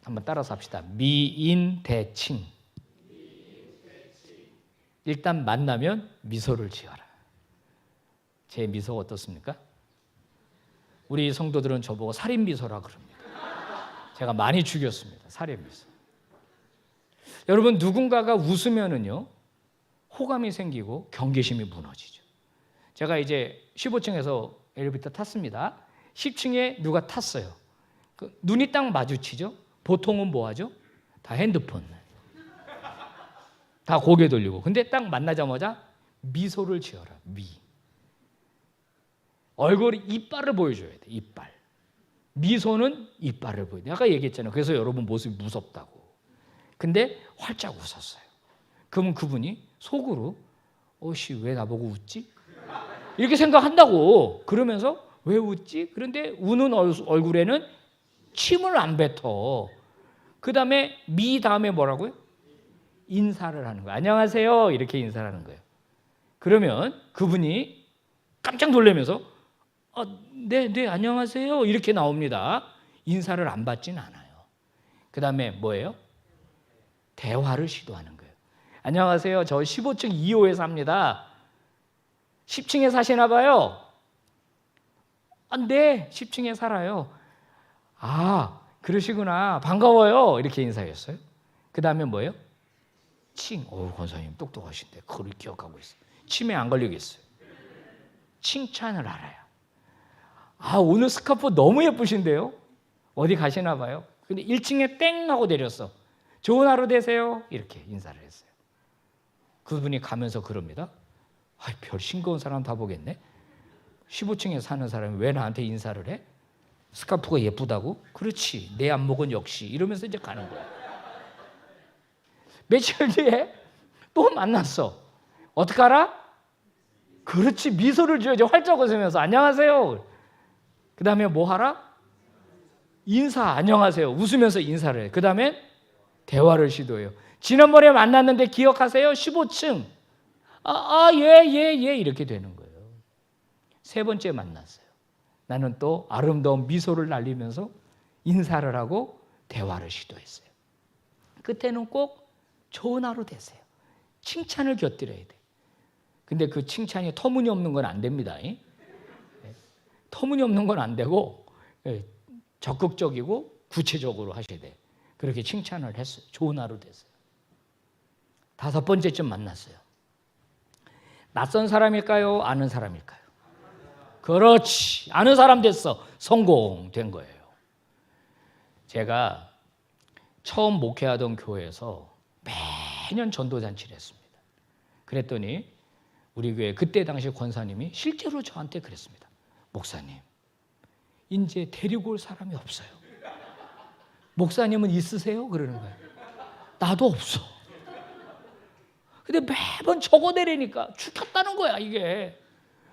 Speaker 1: 한번 따라서 합시다. 미인대칭. 일단 만나면 미소를 지어라. 제 미소가 어떻습니까? 우리 성도들은 저보고 살인미소라 그럽니다. 제가 많이 죽였습니다. 살인미소. 여러분, 누군가가 웃으면은요 호감이 생기고 경계심이 무너지죠. 제가 이제 15층에서 엘리베이터 탔습니다. 10층에 누가 탔어요. 눈이 딱 마주치죠. 보통은 뭐 하죠? 다 핸드폰, 다 고개 돌리고. 근데 딱 만나자마자 미소를 지어라. 얼굴이 이빨을 보여줘야 돼. 이빨. 미소는 이빨을 보여야 돼. 아까 얘기했잖아요. 그래서 여러분 모습이 무섭다고. 근데 활짝 웃었어요. 그러면 그분이 속으로 씨 왜 나보고 웃지? 이렇게 생각한다고. 그러면서 왜 웃지? 그런데 우는 얼굴에는 침을 안 뱉어. 그 다음에 미 다음에 뭐라고요? 인사를 하는 거예요. 안녕하세요. 이렇게 인사를 하는 거예요. 그러면 그분이 깜짝 놀라면서 네, 안녕하세요. 이렇게 나옵니다. 인사를 안 받지는 않아요. 그 다음에 뭐예요? 대화를 시도하는 거예요. 안녕하세요. 저 15층 2호에 삽니다. 10층에 사시나 봐요. 네, 10층에 살아요. 그러시구나. 반가워요. 이렇게 인사했어요. 그 다음에 뭐예요? 권사님 똑똑하신데 그걸 기억하고 있어요. 치매 안 걸리겠어요. 칭찬을 알아요. 오늘 스카프 너무 예쁘신데요? 어디 가시나 봐요. 근데 1층에 땡 하고 내렸어. 좋은 하루 되세요. 이렇게 인사를 했어요. 그분이 가면서 그럽니다. 별 싱거운 사람 다 보겠네. 15층에 사는 사람이 왜 나한테 인사를 해? 스카프가 예쁘다고? 그렇지. 내 안목은 역시. 이러면서 이제 가는 거야. 며칠 뒤에 또 만났어. 어떻게 알아? 그렇지. 미소를 지어야지. 활짝 웃으면서 안녕하세요. 그 다음에 뭐 하라? 인사. 안녕하세요. 웃으면서 인사를 해. 그 다음에 대화를 시도해요. 지난번에 만났는데 기억하세요? 15층. 예. 이렇게 되는 거예요. 세 번째 만났어요. 나는 또 아름다운 미소를 날리면서 인사를 하고 대화를 시도했어요. 끝에는 꼭 좋은 하루 되세요. 칭찬을 곁들여야 돼. 근데 그 칭찬이 터무니없는 건 안 됩니다. 터무니없는 건 안 되고 적극적이고 구체적으로 하셔야 돼. 그렇게 칭찬을 했어요. 좋은 하루 되세요. 5번째쯤 만났어요. 낯선 사람일까요? 아는 사람일까요? 그렇지. 아는 사람 됐어. 성공된 거예요. 제가 처음 목회하던 교회에서 매년 전도잔치를 했습니다. 그랬더니 우리 교회 그때 당시 권사님이 실제로 저한테 그랬습니다. 목사님, 이제 데리고 올 사람이 없어요. 목사님은 있으세요? 그러는 거예요. 나도 없어. 근데 매번 적어내리니까 죽겠다는 거야, 이게.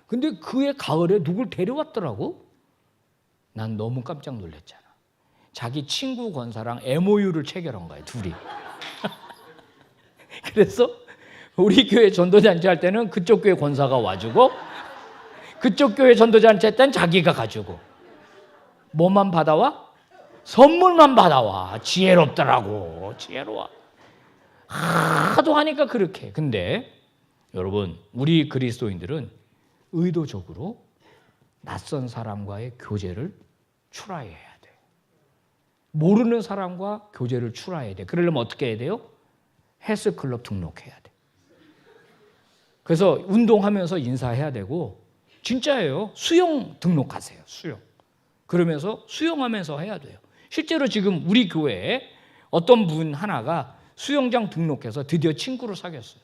Speaker 1: 근데 그해 가을에 누굴 데려왔더라고. 난 너무 깜짝 놀랐잖아. 자기 친구 권사랑 MOU를 체결한 거야, 둘이. 그래서 우리 교회 전도잔치 할 때는 그쪽 교회 권사가 와주고 그쪽 교회 전도잔치 할 때는 자기가 가지고. 뭐만 받아와? 선물만 받아와. 지혜롭더라고. 지혜로워. 하도 하니까 그렇게. 근데 여러분, 우리 그리스도인들은 의도적으로 낯선 사람과의 교제를 출하해야 돼. 모르는 사람과 교제를 출하해야 돼. 그러려면 어떻게 해야 돼요? 헬스클럽 등록해야 돼. 그래서 운동하면서 인사해야 되고, 진짜예요. 수영 등록하세요. 수영. 그러면서 수영하면서 해야 돼요. 실제로 지금 우리 교회에 어떤 분 하나가 수영장 등록해서 드디어 친구를 사귀었어요.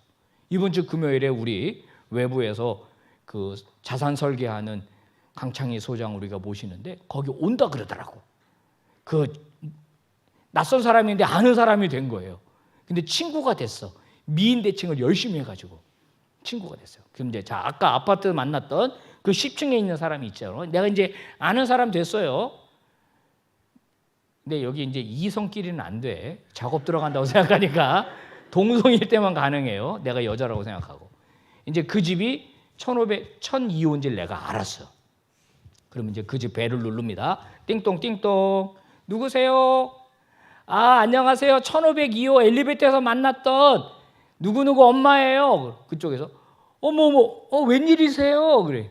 Speaker 1: 이번 주 금요일에 우리 외부에서 그 자산 설계하는 강창희 소장 우리가 모시는데 거기 온다 그러더라고. 그 낯선 사람인데 아는 사람이 된 거예요. 근데 친구가 됐어. 미인 대칭을 열심히 해가지고 친구가 됐어요. 그럼 이제 자, 아까 아파트 만났던 그 10층에 있는 사람이 있잖아요. 내가 이제 아는 사람 됐어요. 근데 여기 이제 이성끼리는 안 돼. 작업 들어간다고 생각하니까 동성일 때만 가능해요. 내가 여자라고 생각하고. 이제 그 집이 1002호인지를 내가 알았어. 그러면 이제 그 집 벨을 누릅니다. 띵동 띵동. 누구세요? 아, 안녕하세요. 1502호 엘리베이터에서 만났던 누구누구 엄마예요. 그쪽에서 어머, 웬일이세요? 그래.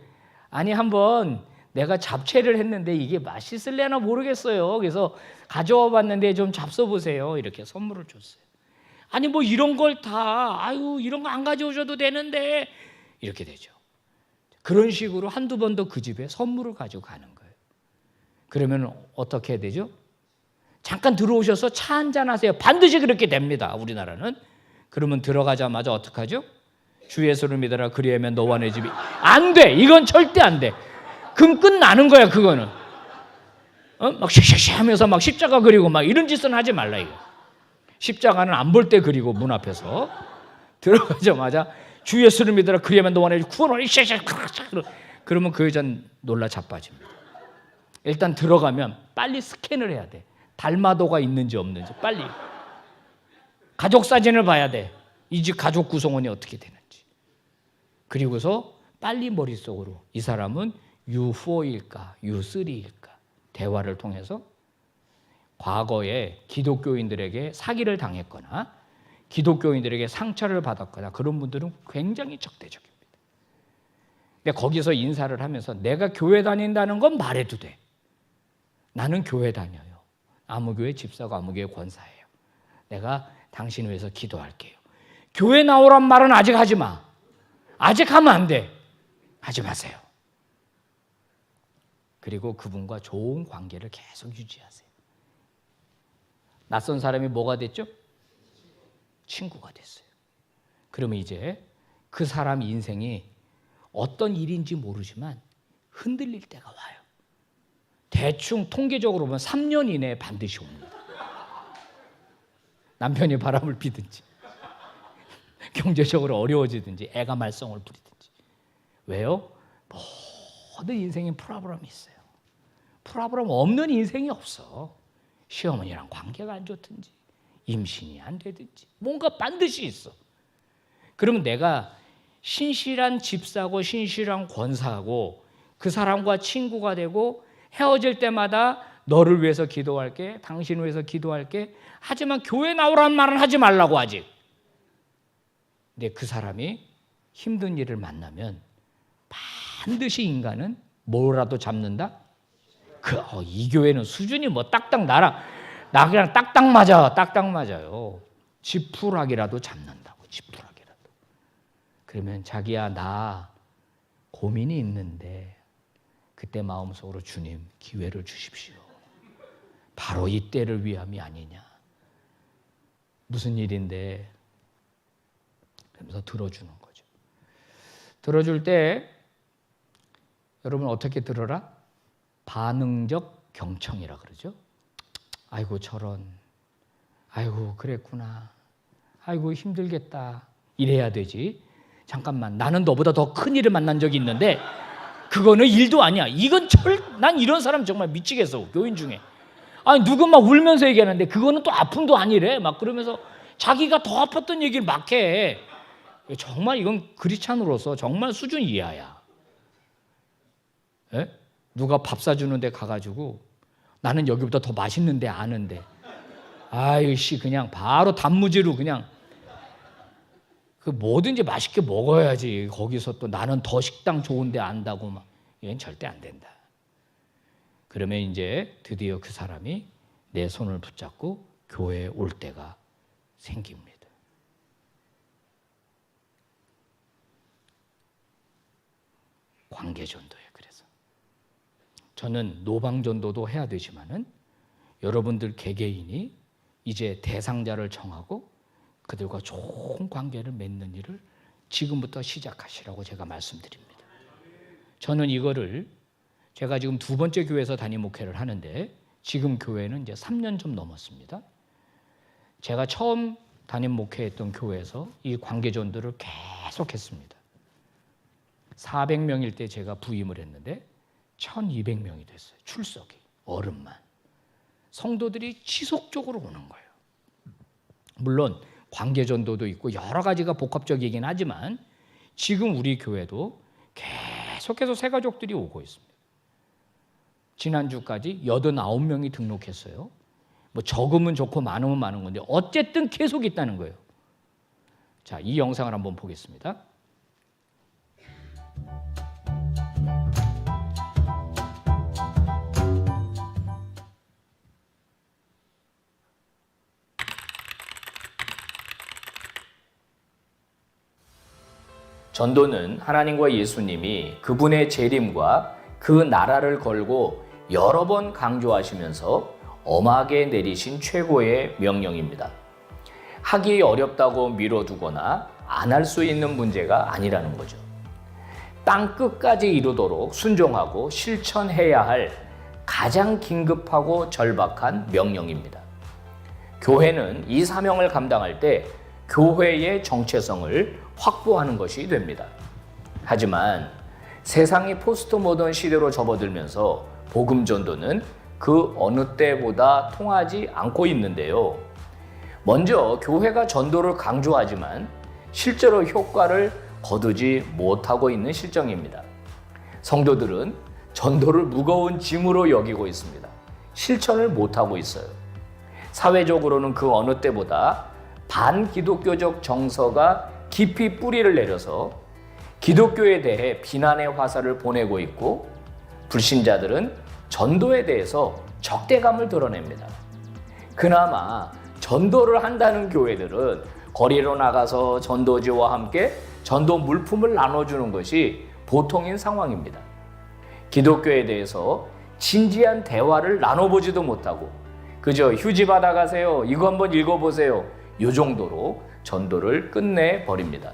Speaker 1: 아니, 한번 내가 잡채를 했는데 이게 맛있을래나 모르겠어요. 그래서 가져와 봤는데 좀 잡숴보세요. 이렇게 선물을 줬어요. 아니, 뭐 이런 걸 다, 아유, 이런 거 안 가져오셔도 되는데, 이렇게 되죠. 그런 식으로 한두 번 더 그 집에 선물을 가지고 가는 거예요. 그러면 어떻게 해야 되죠? 잠깐 들어오셔서 차 한잔 하세요. 반드시 그렇게 됩니다. 우리나라는. 그러면 들어가자마자 어떡하죠? 주 예수를 믿어라. 그리하면 너와 내 집이. 안 돼. 이건 절대 안 돼. 그럼 끝나는 거야, 그거는. 막 씩씩씩 하면서 막 십자가 그리고 막 이런 짓은 하지 말라, 이거. 십자가는 안 볼 때 그리고 문 앞에서. 들어가자마자 주 예수를 믿어라. 그리하면 너와 내 집 구원을 씩씩. 그러면 그 여자는 놀라 자빠집니다. 일단 들어가면 빨리 스캔을 해야 돼. 달마도가 있는지 없는지 빨리. 가족 사진을 봐야 돼. 이 집 가족 구성원이 어떻게 되는지. 그리고서 빨리 머릿속으로 이 사람은 U4일까 U3일까 대화를 통해서 과거에 기독교인들에게 사기를 당했거나 기독교인들에게 상처를 받았거나 그런 분들은 굉장히 적대적입니다. 근데 거기서 인사를 하면서 내가 교회 다닌다는 건 말해도 돼. 나는 교회 다녀요. 아무교회 집사고 아무교회 권사예요. 내가 당신 위해서 기도할게요. 교회 나오란 말은 아직 하지 마. 아직 하면 안 돼. 하지 마세요. 그리고 그분과 좋은 관계를 계속 유지하세요. 낯선 사람이 뭐가 됐죠? 친구가 됐어요. 그러면 이제 그 사람 인생이 어떤 일인지 모르지만 흔들릴 때가 와요. 대충 통계적으로 보면 3년 이내에 반드시 옵니다. 남편이 바람을 피든지 경제적으로 어려워지든지 애가 말썽을 부리든지. 왜요? 모든 인생에 프로브럼이 있어요. 프로브럼 없는 인생이 없어. 시어머니랑 관계가 안 좋든지 임신이 안 되든지 뭔가 반드시 있어. 그러면 내가 신실한 집사고 신실한 권사고 그 사람과 친구가 되고 헤어질 때마다 너를 위해서 기도할게, 당신을 위해서 기도할게. 하지만 교회 나오라는 말은 하지 말라고 아직. 근데 그 사람이 힘든 일을 만나면 반드시 인간은 뭐라도 잡는다? 이 교회는 수준이 뭐 딱딱 나 그냥 딱딱 맞아. 딱딱 맞아요. 지푸라기라도 잡는다고. 지푸라기라도. 그러면 자기야 나 고민이 있는데 그때 마음속으로 주님 기회를 주십시오. 바로 이때를 위함이 아니냐. 무슨 일인데? 그러면서 들어주는 거죠. 들어줄 때 여러분 어떻게 들어라? 반응적 경청이라 그러죠. 아이고 저런. 아이고 그랬구나. 아이고 힘들겠다. 이래야 되지. 잠깐만 나는 너보다 더 큰 일을 만난 적이 있는데 그거는 일도 아니야. 난 이런 사람 정말 미치겠어. 교인 중에. 아니 누구 막 울면서 얘기하는데 그거는 또 아픔도 아니래. 막 그러면서 자기가 더 아팠던 얘기를 막 해. 정말 이건 크리스찬으로서 정말 수준 이하야. 에? 누가 밥 사주는데 가가지고 나는 여기보다 더 맛있는 데 아는데 아이씨 그냥 바로 단무지로 그냥 그 뭐든지 맛있게 먹어야지. 거기서 또 나는 더 식당 좋은 데 안다고 막 이건 절대 안 된다. 그러면 이제 드디어 그 사람이 내 손을 붙잡고 교회에 올 때가 생깁니다. 관계전도예요. 그래서 저는 노방전도도 해야 되지만은 여러분들 개개인이 이제 대상자를 정하고 그들과 좋은 관계를 맺는 일을 지금부터 시작하시라고 제가 말씀드립니다. 저는 이거를 제가 지금 두 번째 교회에서 담임 목회를 하는데 지금 교회는 이제 3년 좀 넘었습니다. 제가 처음 담임 목회했던 교회에서 이 관계전도를 계속했습니다. 400명일 때 제가 부임을 했는데 1200명이 됐어요. 출석이 어른만. 성도들이 지속적으로 오는 거예요. 물론 관계전도도 있고 여러 가지가 복합적이긴 하지만 지금 우리 교회도 계속해서 새가족들이 오고 있습니다. 지난주까지 89명이 등록했어요. 뭐 적으면 좋고 많으면 많은 건데 어쨌든 계속 있다는 거예요. 자, 이 영상을 한번 보겠습니다. 전도는 하나님과 예수님이 그분의 재림과 그 나라를 걸고 여러 번 강조하시면서 엄하게 내리신 최고의 명령입니다. 하기 어렵다고 미뤄두거나 안 할 수 있는 문제가 아니라는 거죠. 땅 끝까지 이루도록 순종하고 실천해야 할 가장 긴급하고 절박한 명령입니다. 교회는 이 사명을 감당할 때 교회의 정체성을 확보하는 것이 됩니다. 하지만 세상이 포스트 모던 시대로 접어들면서 복음 전도는 그 어느 때보다 통하지 않고 있는데요. 먼저 교회가 전도를 강조하지만 실제로 효과를 거두지 못하고 있는 실정입니다. 성도들은 전도를 무거운 짐으로 여기고 있습니다. 실천을 못하고 있어요. 사회적으로는 그 어느 때보다 반기독교적 정서가 깊이 뿌리를 내려서 기독교에 대해 비난의 화살을 보내고 있고 불신자들은 전도에 대해서 적대감을 드러냅니다. 그나마 전도를 한다는 교회들은 거리로 나가서 전도지와 함께 전도 물품을 나눠주는 것이 보통인 상황입니다. 기독교에 대해서 진지한 대화를 나눠보지도 못하고 그저 휴지 받아가세요. 이거 한번 읽어보세요. 이 정도로 전도를 끝내버립니다.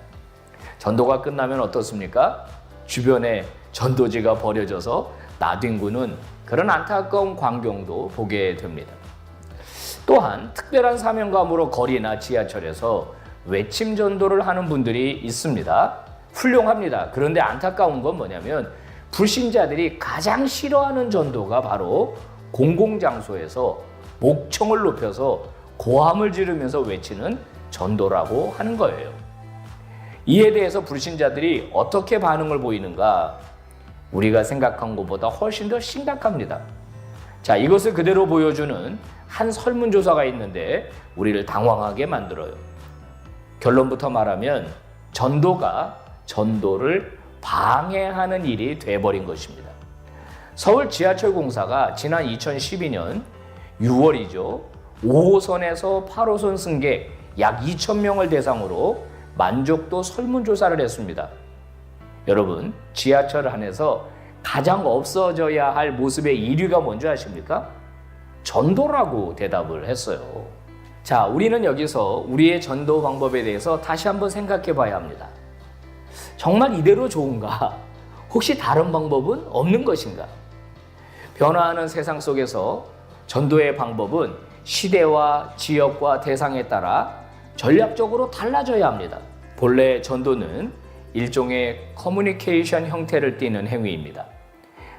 Speaker 1: 전도가 끝나면 어떻습니까? 주변에 전도지가 버려져서 나뒹구는 그런 안타까운 광경도 보게 됩니다. 또한 특별한 사명감으로 거리나 지하철에서 외침 전도를 하는 분들이 있습니다. 훌륭합니다. 그런데 안타까운 건 뭐냐면 불신자들이 가장 싫어하는 전도가 바로 공공장소에서 목청을 높여서 고함을 지르면서 외치는 전도라고 하는 거예요. 이에 대해서 불신자들이 어떻게 반응을 보이는가? 우리가 생각한 것보다 훨씬 더 심각합니다. 자, 이것을 그대로 보여주는 한 설문조사가 있는데 우리를 당황하게 만들어요. 결론부터 말하면 전도가 전도를 방해하는 일이 돼버린 것입니다. 서울 지하철 공사가 지난 2012년 6월이죠. 5호선에서 8호선 승객 약 2,000명을 대상으로 만족도 설문조사를 했습니다. 여러분, 지하철 안에서 가장 없어져야 할 모습의 1위가 뭔지 아십니까? 전도라고 대답을 했어요. 자, 우리는 여기서 우리의 전도 방법에 대해서 다시 한번 생각해 봐야 합니다. 정말 이대로 좋은가? 혹시 다른 방법은 없는 것인가? 변화하는 세상 속에서 전도의 방법은 시대와 지역과 대상에 따라 전략적으로 달라져야 합니다. 본래 전도는 일종의 커뮤니케이션 형태를 띠는 행위입니다.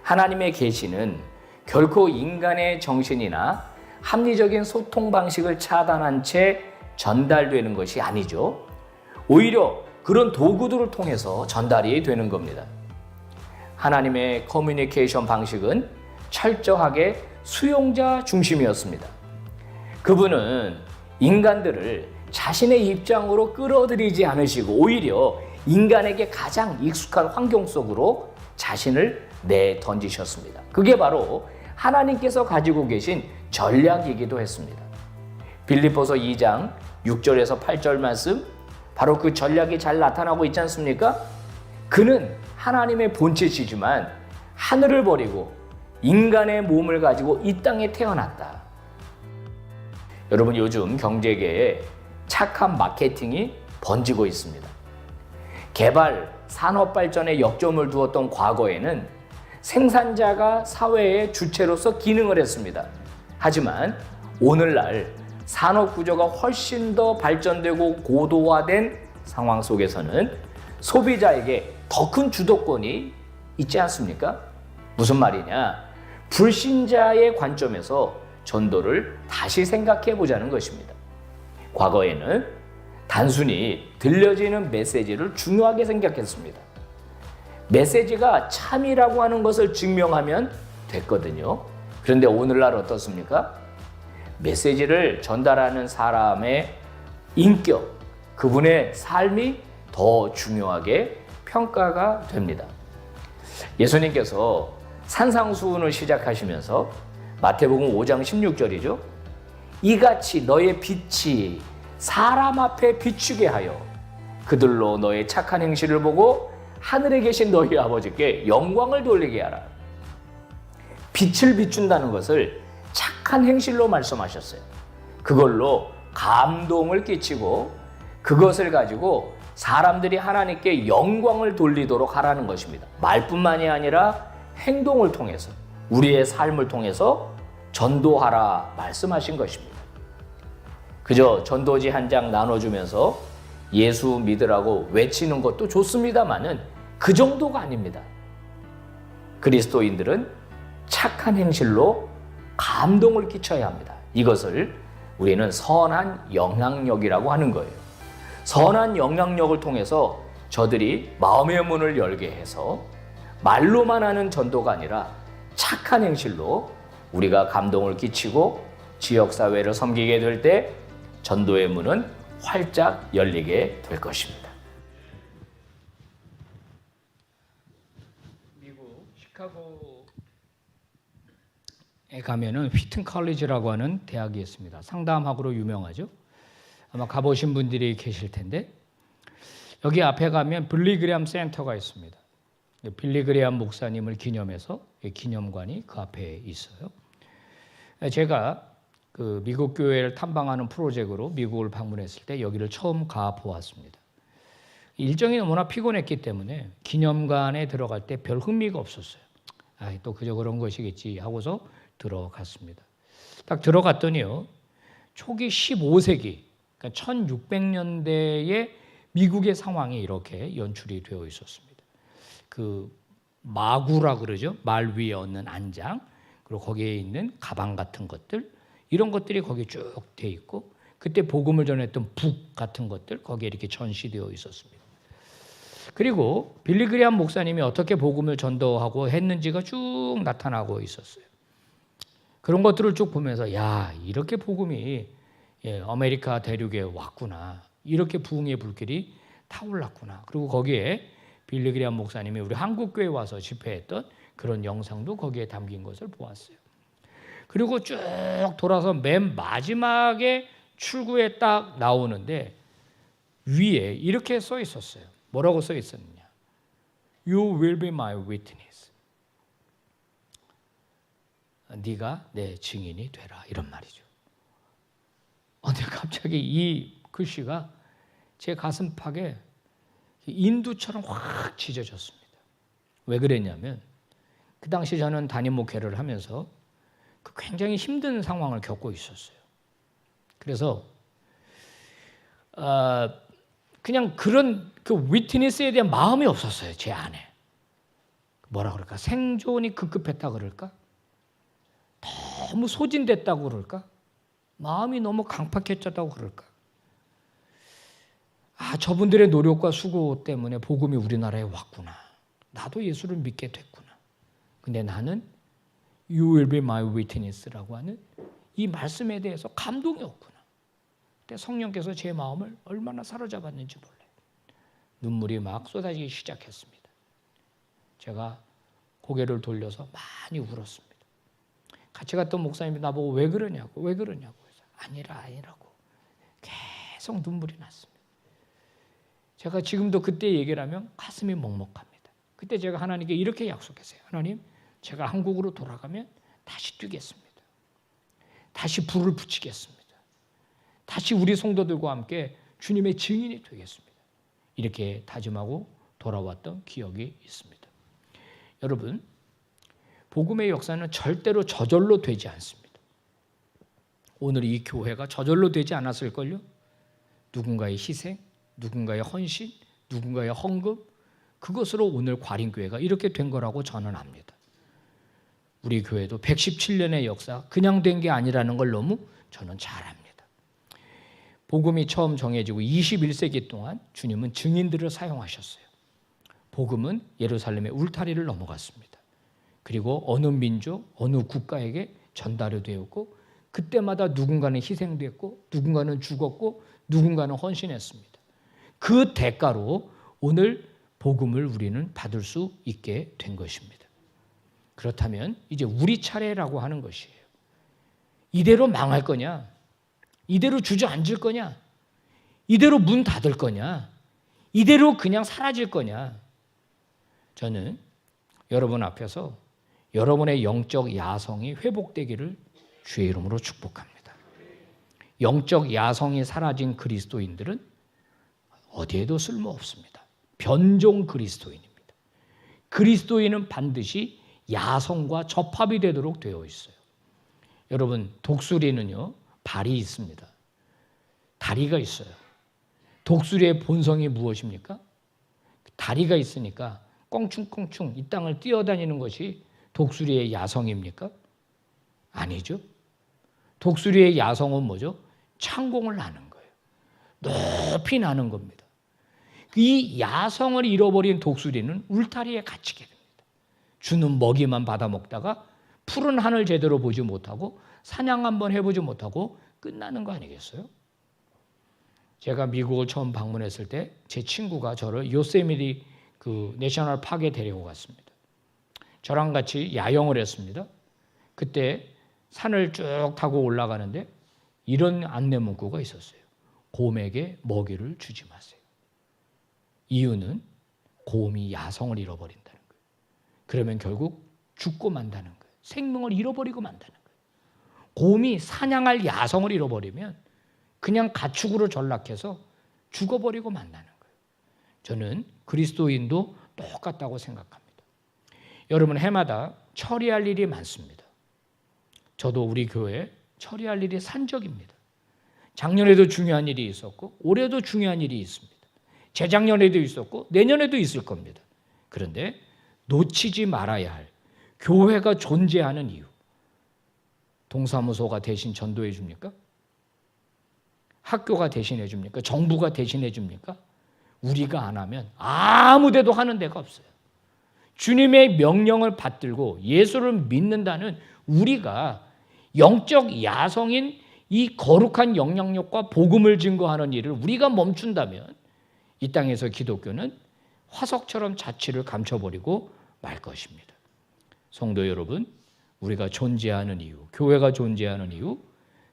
Speaker 1: 하나님의 계시는 결코 인간의 정신이나 합리적인 소통 방식을 차단한 채 전달되는 것이 아니죠. 오히려 그런 도구들을 통해서 전달이 되는 겁니다. 하나님의 커뮤니케이션 방식은 철저하게 수용자 중심이었습니다. 그분은 인간들을 자신의 입장으로 끌어들이지 않으시고 오히려 인간에게 가장 익숙한 환경 속으로 자신을 내던지셨습니다. 그게 바로 하나님께서 가지고 계신 전략이기도 했습니다. 빌립보서 2장 6절에서 8절 말씀, 바로 그 전략이 잘 나타나고 있지 않습니까? 그는 하나님의 본체시지만 하늘을 버리고 인간의 몸을 가지고 이 땅에 태어났다. 여러분, 요즘 경제계에 착한 마케팅이 번지고 있습니다. 개발, 산업 발전에 역점을 두었던 과거에는 생산자가 사회의 주체로서 기능을 했습니다. 하지만 오늘날 산업 구조가 훨씬 더 발전되고 고도화된 상황 속에서는 소비자에게 더 큰 주도권이 있지 않습니까? 무슨 말이냐? 불신자의 관점에서 전도를 다시 생각해 보자는 것입니다. 과거에는 단순히 들려지는 메시지를 중요하게 생각했습니다. 메시지가 참이라고 하는 것을 증명하면 됐거든요. 그런데 오늘날 어떻습니까? 메시지를 전달하는 사람의 인격, 그분의 삶이 더 중요하게 평가가 됩니다. 예수님께서 산상수훈을 시작하시면서 마태복음 5장 16절이죠. 이같이 너의 빛이 사람 앞에 비추게 하여 그들로 너의 착한 행실을 보고 하늘에 계신 너희 아버지께 영광을 돌리게 하라. 빛을 비춘다는 것을 착한 행실로 말씀하셨어요. 그걸로 감동을 끼치고 그것을 가지고 사람들이 하나님께 영광을 돌리도록 하라는 것입니다. 말뿐만이 아니라 행동을 통해서, 우리의 삶을 통해서 전도하라 말씀하신 것입니다. 그저 전도지 한 장 나눠주면서 예수 믿으라고 외치는 것도 좋습니다만은 그 정도가 아닙니다. 그리스도인들은 착한 행실로 감동을 끼쳐야 합니다. 이것을 우리는 선한 영향력이라고 하는 거예요. 선한 영향력을 통해서 저들이 마음의 문을 열게 해서 말로만 하는 전도가 아니라 착한 행실로 우리가 감동을 끼치고 지역사회를 섬기게 될 때 전도의 문은 활짝 열리게 될 것입니다. 미국 시카고에 가면은 휘튼 컬리지라고 하는 대학이 있습니다. 상담학으로 유명하죠. 아마 가보신 분들이 계실 텐데 여기 앞에 가면 빌리그레암 센터가 있습니다. 빌리그레암 목사님을 기념해서 기념관이 그 앞에 있어요. 제가 그 미국 교회를 탐방하는 프로젝트로 미국을 방문했을 때 여기를 처음 가 보았습니다. 일정이 너무나 피곤했기 때문에 기념관에 들어갈 때 별 흥미가 없었어요. 또 그저 그런 것이겠지 하고서 들어갔습니다. 딱 들어갔더니요, 초기 15세기, 그러니까 1600년대의 미국의 상황이 이렇게 연출이 되어 있었습니다. 그 마구라 그러죠. 말 위에 얹는 안장, 그리고 거기에 있는 가방 같은 것들, 이런 것들이 거기에 쭉 돼 있고, 그때 복음을 전했던 북 같은 것들 거기에 이렇게 전시되어 있었습니다. 그리고 빌리그레암 목사님이 어떻게 복음을 전도하고 했는지가 쭉 나타나고 있었어요. 그런 것들을 쭉 보면서 야, 이렇게 복음이 아메리카 대륙에 왔구나. 이렇게 부흥의 불길이 타올랐구나. 그리고 거기에 빌리그레암 목사님이 우리 한국교회에 와서 집회했던 그런 영상도 거기에 담긴 것을 보았어요. 그리고 쭉 돌아서 맨 마지막에 출구에 딱 나오는데 위에 이렇게 써 있었어요. 뭐라고 써 있었느냐? You will be my witness. 네가 내 증인이 되라. 이런 말이죠. 근데 갑자기 이 글씨가 제 가슴팍에 인두처럼 확 찢어졌습니다. 왜 그랬냐면 그 당시 저는 담임 목회를 하면서 굉장히 힘든 상황을 겪고 있었어요. 그래서 그냥 그런 그 위트니스에 대한 마음이 없었어요. 제 안에. 뭐라 그럴까? 생존이 급급했다 그럴까? 너무 소진됐다고 그럴까? 마음이 너무 강팍해졌다고 그럴까? 저분들의 노력과 수고 때문에 복음이 우리나라에 왔구나. 나도 예수를 믿게 됐구나. 근데 나는 You will be my witness라고 하는 이 말씀에 대해서 감동이 없구나. 그때 성령께서 제 마음을 얼마나 사로잡았는지 몰라요. 눈물이 막 쏟아지기 시작했습니다. 제가 고개를 돌려서 많이 울었습니다. 같이 갔던 목사님이 나보고 왜 그러냐고 해서 아니라고 계속 눈물이 났습니다. 제가 지금도 그때 얘기를 하면 가슴이 먹먹합니다. 그때 제가 하나님께 이렇게 약속했어요. 하나님, 제가 한국으로 돌아가면 다시 뛰겠습니다. 다시 불을 붙이겠습니다. 다시 우리 성도들과 함께 주님의 증인이 되겠습니다. 이렇게 다짐하고 돌아왔던 기억이 있습니다. 여러분, 복음의 역사는 절대로 저절로 되지 않습니다. 오늘 이 교회가 저절로 되지 않았을걸요? 누군가의 희생, 누군가의 헌신, 누군가의 헌금, 그것으로 오늘 과림교회가 이렇게 된 거라고 저는 압니다. 우리 교회도 117년의 역사 그냥 된 게 아니라는 걸 너무 저는 잘 압니다. 복음이 처음 정해지고 21세기 동안 주님은 증인들을 사용하셨어요. 복음은 예루살렘의 울타리를 넘어갔습니다. 그리고 어느 민족, 어느 국가에게 전달이 되었고 그때마다 누군가는 희생됐고 누군가는 죽었고 누군가는 헌신했습니다. 그 대가로 오늘 복음을 우리는 받을 수 있게 된 것입니다. 그렇다면 이제 우리 차례라고 하는 것이에요. 이대로 망할 거냐? 이대로 주저앉을 거냐? 이대로 문 닫을 거냐? 이대로 그냥 사라질 거냐? 저는 여러분 앞에서 여러분의 영적 야성이 회복되기를 주의 이름으로 축복합니다. 영적 야성이 사라진 그리스도인들은 어디에도 쓸모없습니다. 변종 그리스도인입니다. 그리스도인은 반드시 야성과 접합이 되도록 되어 있어요. 여러분, 독수리는요, 발이 있습니다. 다리가 있어요. 독수리의 본성이 무엇입니까? 다리가 있으니까 껑충껑충 이 땅을 뛰어다니는 것이 독수리의 야성입니까? 아니죠. 독수리의 야성은 뭐죠? 창공을 나는 거예요. 높이 나는 겁니다. 이 야성을 잃어버린 독수리는 울타리에 갇히게 됩니다. 주는 먹이만 받아 먹다가 푸른 하늘 제대로 보지 못하고 사냥 한번 해보지 못하고 끝나는 거 아니겠어요? 제가 미국을 처음 방문했을 때 제 친구가 저를 요세미티 그 내셔널 파크에 데리고 갔습니다. 저랑 같이 야영을 했습니다. 그때 산을 쭉 타고 올라가는데 이런 안내 문구가 있었어요. 곰에게 먹이를 주지 마세요. 이유는 곰이 야성을 잃어버린다는 거예요. 그러면 결국 죽고 만다는 거예요. 생명을 잃어버리고 만다는 거예요. 곰이 사냥할 야성을 잃어버리면 그냥 가축으로 전락해서 죽어버리고 만다는 거예요. 저는 그리스도인도 똑같다고 생각합니다. 여러분, 해마다 처리할 일이 많습니다. 저도 우리 교회에 처리할 일이 산적입니다. 작년에도 중요한 일이 있었고 올해도 중요한 일이 있습니다. 재작년에도 있었고 내년에도 있을 겁니다. 그런데 놓치지 말아야 할 교회가 존재하는 이유. 동사무소가 대신 전도해 줍니까? 학교가 대신해 줍니까? 정부가 대신해 줍니까? 우리가 안 하면 아무 데도 하는 데가 없어요. 주님의 명령을 받들고 예수를 믿는다는 우리가 영적 야성인 이 거룩한 영향력과 복음을 증거하는 일을 우리가 멈춘다면 이 땅에서 기독교는 화석처럼 자취를 감춰버리고 말 것입니다. 성도 여러분, 우리가 존재하는 이유, 교회가 존재하는 이유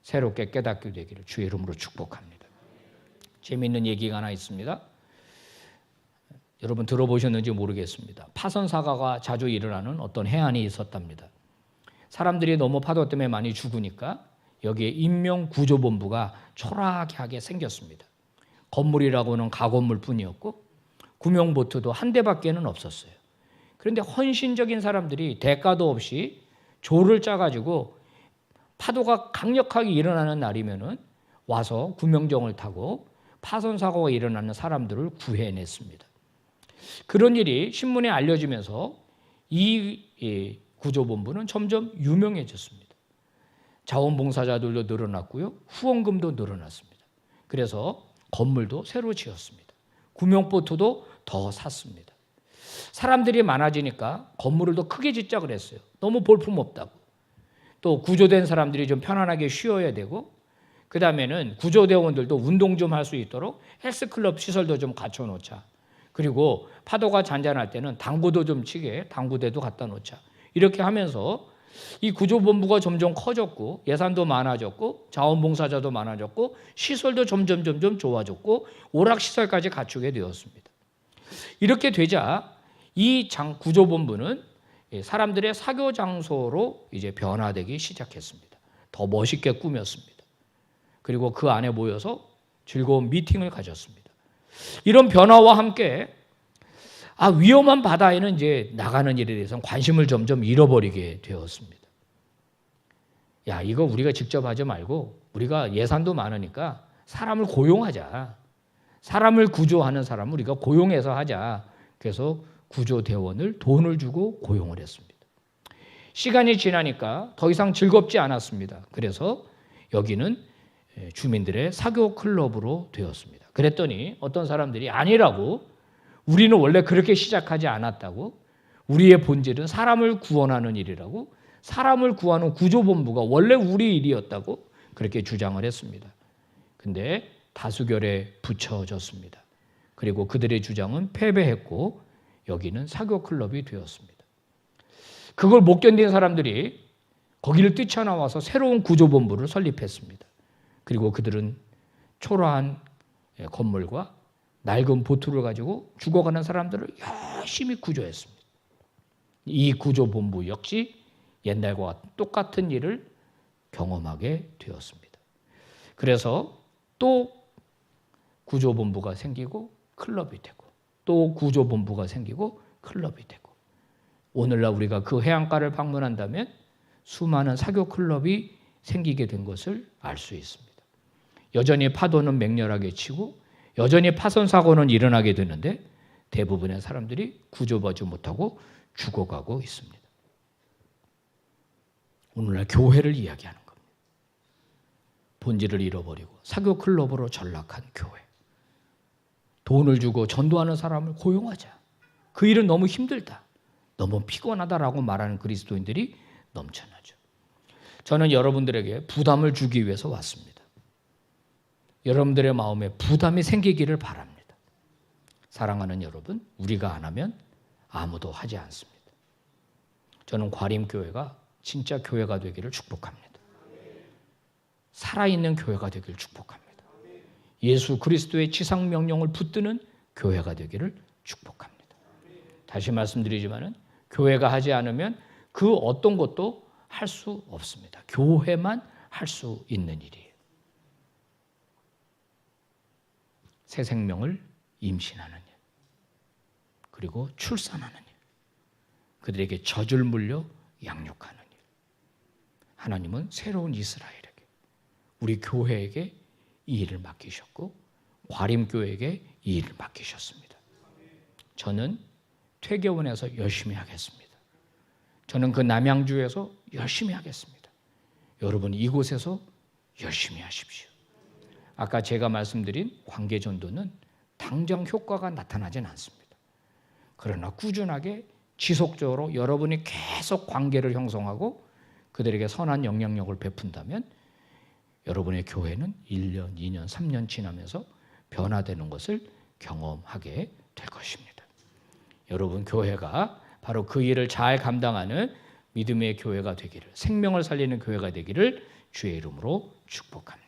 Speaker 1: 새롭게 깨닫게 되기를 주의 이름으로 축복합니다. 재미있는 얘기가 하나 있습니다. 여러분 들어보셨는지 모르겠습니다. 파선 사고가 자주 일어나는 어떤 해안이 있었답니다. 사람들이 너무 파도 때문에 많이 죽으니까 여기에 인명구조본부가 초라하게 생겼습니다. 건물이라고는 가건물뿐이었고 구명보트도 한 대밖에는 없었어요. 그런데 헌신적인 사람들이 대가도 없이 조를 짜가지고 파도가 강력하게 일어나는 날이면은 와서 구명정을 타고 파손 사고가 일어나는 사람들을 구해냈습니다. 그런 일이 신문에 알려지면서 이 구조본부는 점점 유명해졌습니다. 자원봉사자들도 늘어났고요. 후원금도 늘어났습니다. 그래서 건물도 새로 지었습니다. 구명보트도 더 샀습니다. 사람들이 많아지니까 건물을 더 크게 짓자 그랬어요. 너무 볼품없다고. 또 구조된 사람들이 좀 편안하게 쉬어야 되고 그 다음에는 구조대원들도 운동 좀 할 수 있도록 헬스클럽 시설도 좀 갖춰놓자. 그리고 파도가 잔잔할 때는 당구도 좀 치게 당구대도 갖다 놓자. 이렇게 하면서 이 구조본부가 점점 커졌고 예산도 많아졌고 자원봉사자도 많아졌고 시설도 점점 좋아졌고 오락시설까지 갖추게 되었습니다. 이렇게 되자 이 구조본부는 사람들의 사교 장소로 이제 변화되기 시작했습니다. 더 멋있게 꾸몄습니다. 그리고 그 안에 모여서 즐거운 미팅을 가졌습니다. 이런 변화와 함께 위험한 바다에는 이제 나가는 일에 대해서는 관심을 점점 잃어버리게 되었습니다. 야, 이거 우리가 직접 하지 말고 우리가 예산도 많으니까 사람을 고용하자. 사람을 구조하는 사람을 우리가 고용해서 하자. 그래서 구조대원을 돈을 주고 고용을 했습니다. 시간이 지나니까 더 이상 즐겁지 않았습니다. 그래서 여기는 주민들의 사교 클럽으로 되었습니다. 그랬더니 어떤 사람들이 아니라고, 우리는 원래 그렇게 시작하지 않았다고, 우리의 본질은 사람을 구원하는 일이라고, 사람을 구하는 구조본부가 원래 우리 일이었다고 그렇게 주장을 했습니다. 근데 다수결에 붙여졌습니다. 그리고 그들의 주장은 패배했고 여기는 사교 클럽이 되었습니다. 그걸 못 견딘 사람들이 거기를 뛰쳐나와서 새로운 구조본부를 설립했습니다. 그리고 그들은 초라한 건물과 낡은 보트를 가지고 죽어가는 사람들을 열심히 구조했습니다. 이 구조본부 역시 옛날과 똑같은 일을 경험하게 되었습니다. 그래서 또 구조본부가 생기고 클럽이 되고 또 구조본부가 생기고 클럽이 되고 오늘날 우리가 그 해안가를 방문한다면 수많은 사교 클럽이 생기게 된 것을 알 수 있습니다. 여전히 파도는 맹렬하게 치고 여전히 파손 사고는 일어나게 되는데 대부분의 사람들이 구조받지 못하고 죽어가고 있습니다. 오늘날 교회를 이야기하는 겁니다. 본질을 잃어버리고 사교 클럽으로 전락한 교회. 돈을 주고 전도하는 사람을 고용하자. 그 일은 너무 힘들다. 너무 피곤하다라고 말하는 그리스도인들이 넘쳐나죠. 저는 여러분들에게 부담을 주기 위해서 왔습니다. 여러분들의 마음에 부담이 생기기를 바랍니다. 사랑하는 여러분, 우리가 안 하면 아무도 하지 않습니다. 저는 과림교회가 진짜 교회가 되기를 축복합니다. 살아있는 교회가 되기를 축복합니다. 예수 그리스도의 지상명령을 붙드는 교회가 되기를 축복합니다. 다시 말씀드리지만은 교회가 하지 않으면 그 어떤 것도 할 수 없습니다. 교회만 할 수 있는 일이에요. 새 생명을 임신하는 일, 그리고 출산하는 일, 그들에게 젖을 물려 양육하는 일. 하나님은 새로운 이스라엘에게, 우리 교회에게 이 일을 맡기셨고 과림교회에게 이 일을 맡기셨습니다. 저는 퇴계원에서 열심히 하겠습니다. 저는 그 남양주에서 열심히 하겠습니다. 여러분 이곳에서 열심히 하십시오. 아까 제가 말씀드린 관계전도는 당장 효과가 나타나진 않습니다. 그러나 꾸준하게 지속적으로 여러분이 계속 관계를 형성하고 그들에게 선한 영향력을 베푼다면 여러분의 교회는 1년, 2년, 3년 지나면서 변화되는 것을 경험하게 될 것입니다. 여러분 교회가 바로 그 일을 잘 감당하는 믿음의 교회가 되기를, 생명을 살리는 교회가 되기를 주의 이름으로 축복합니다.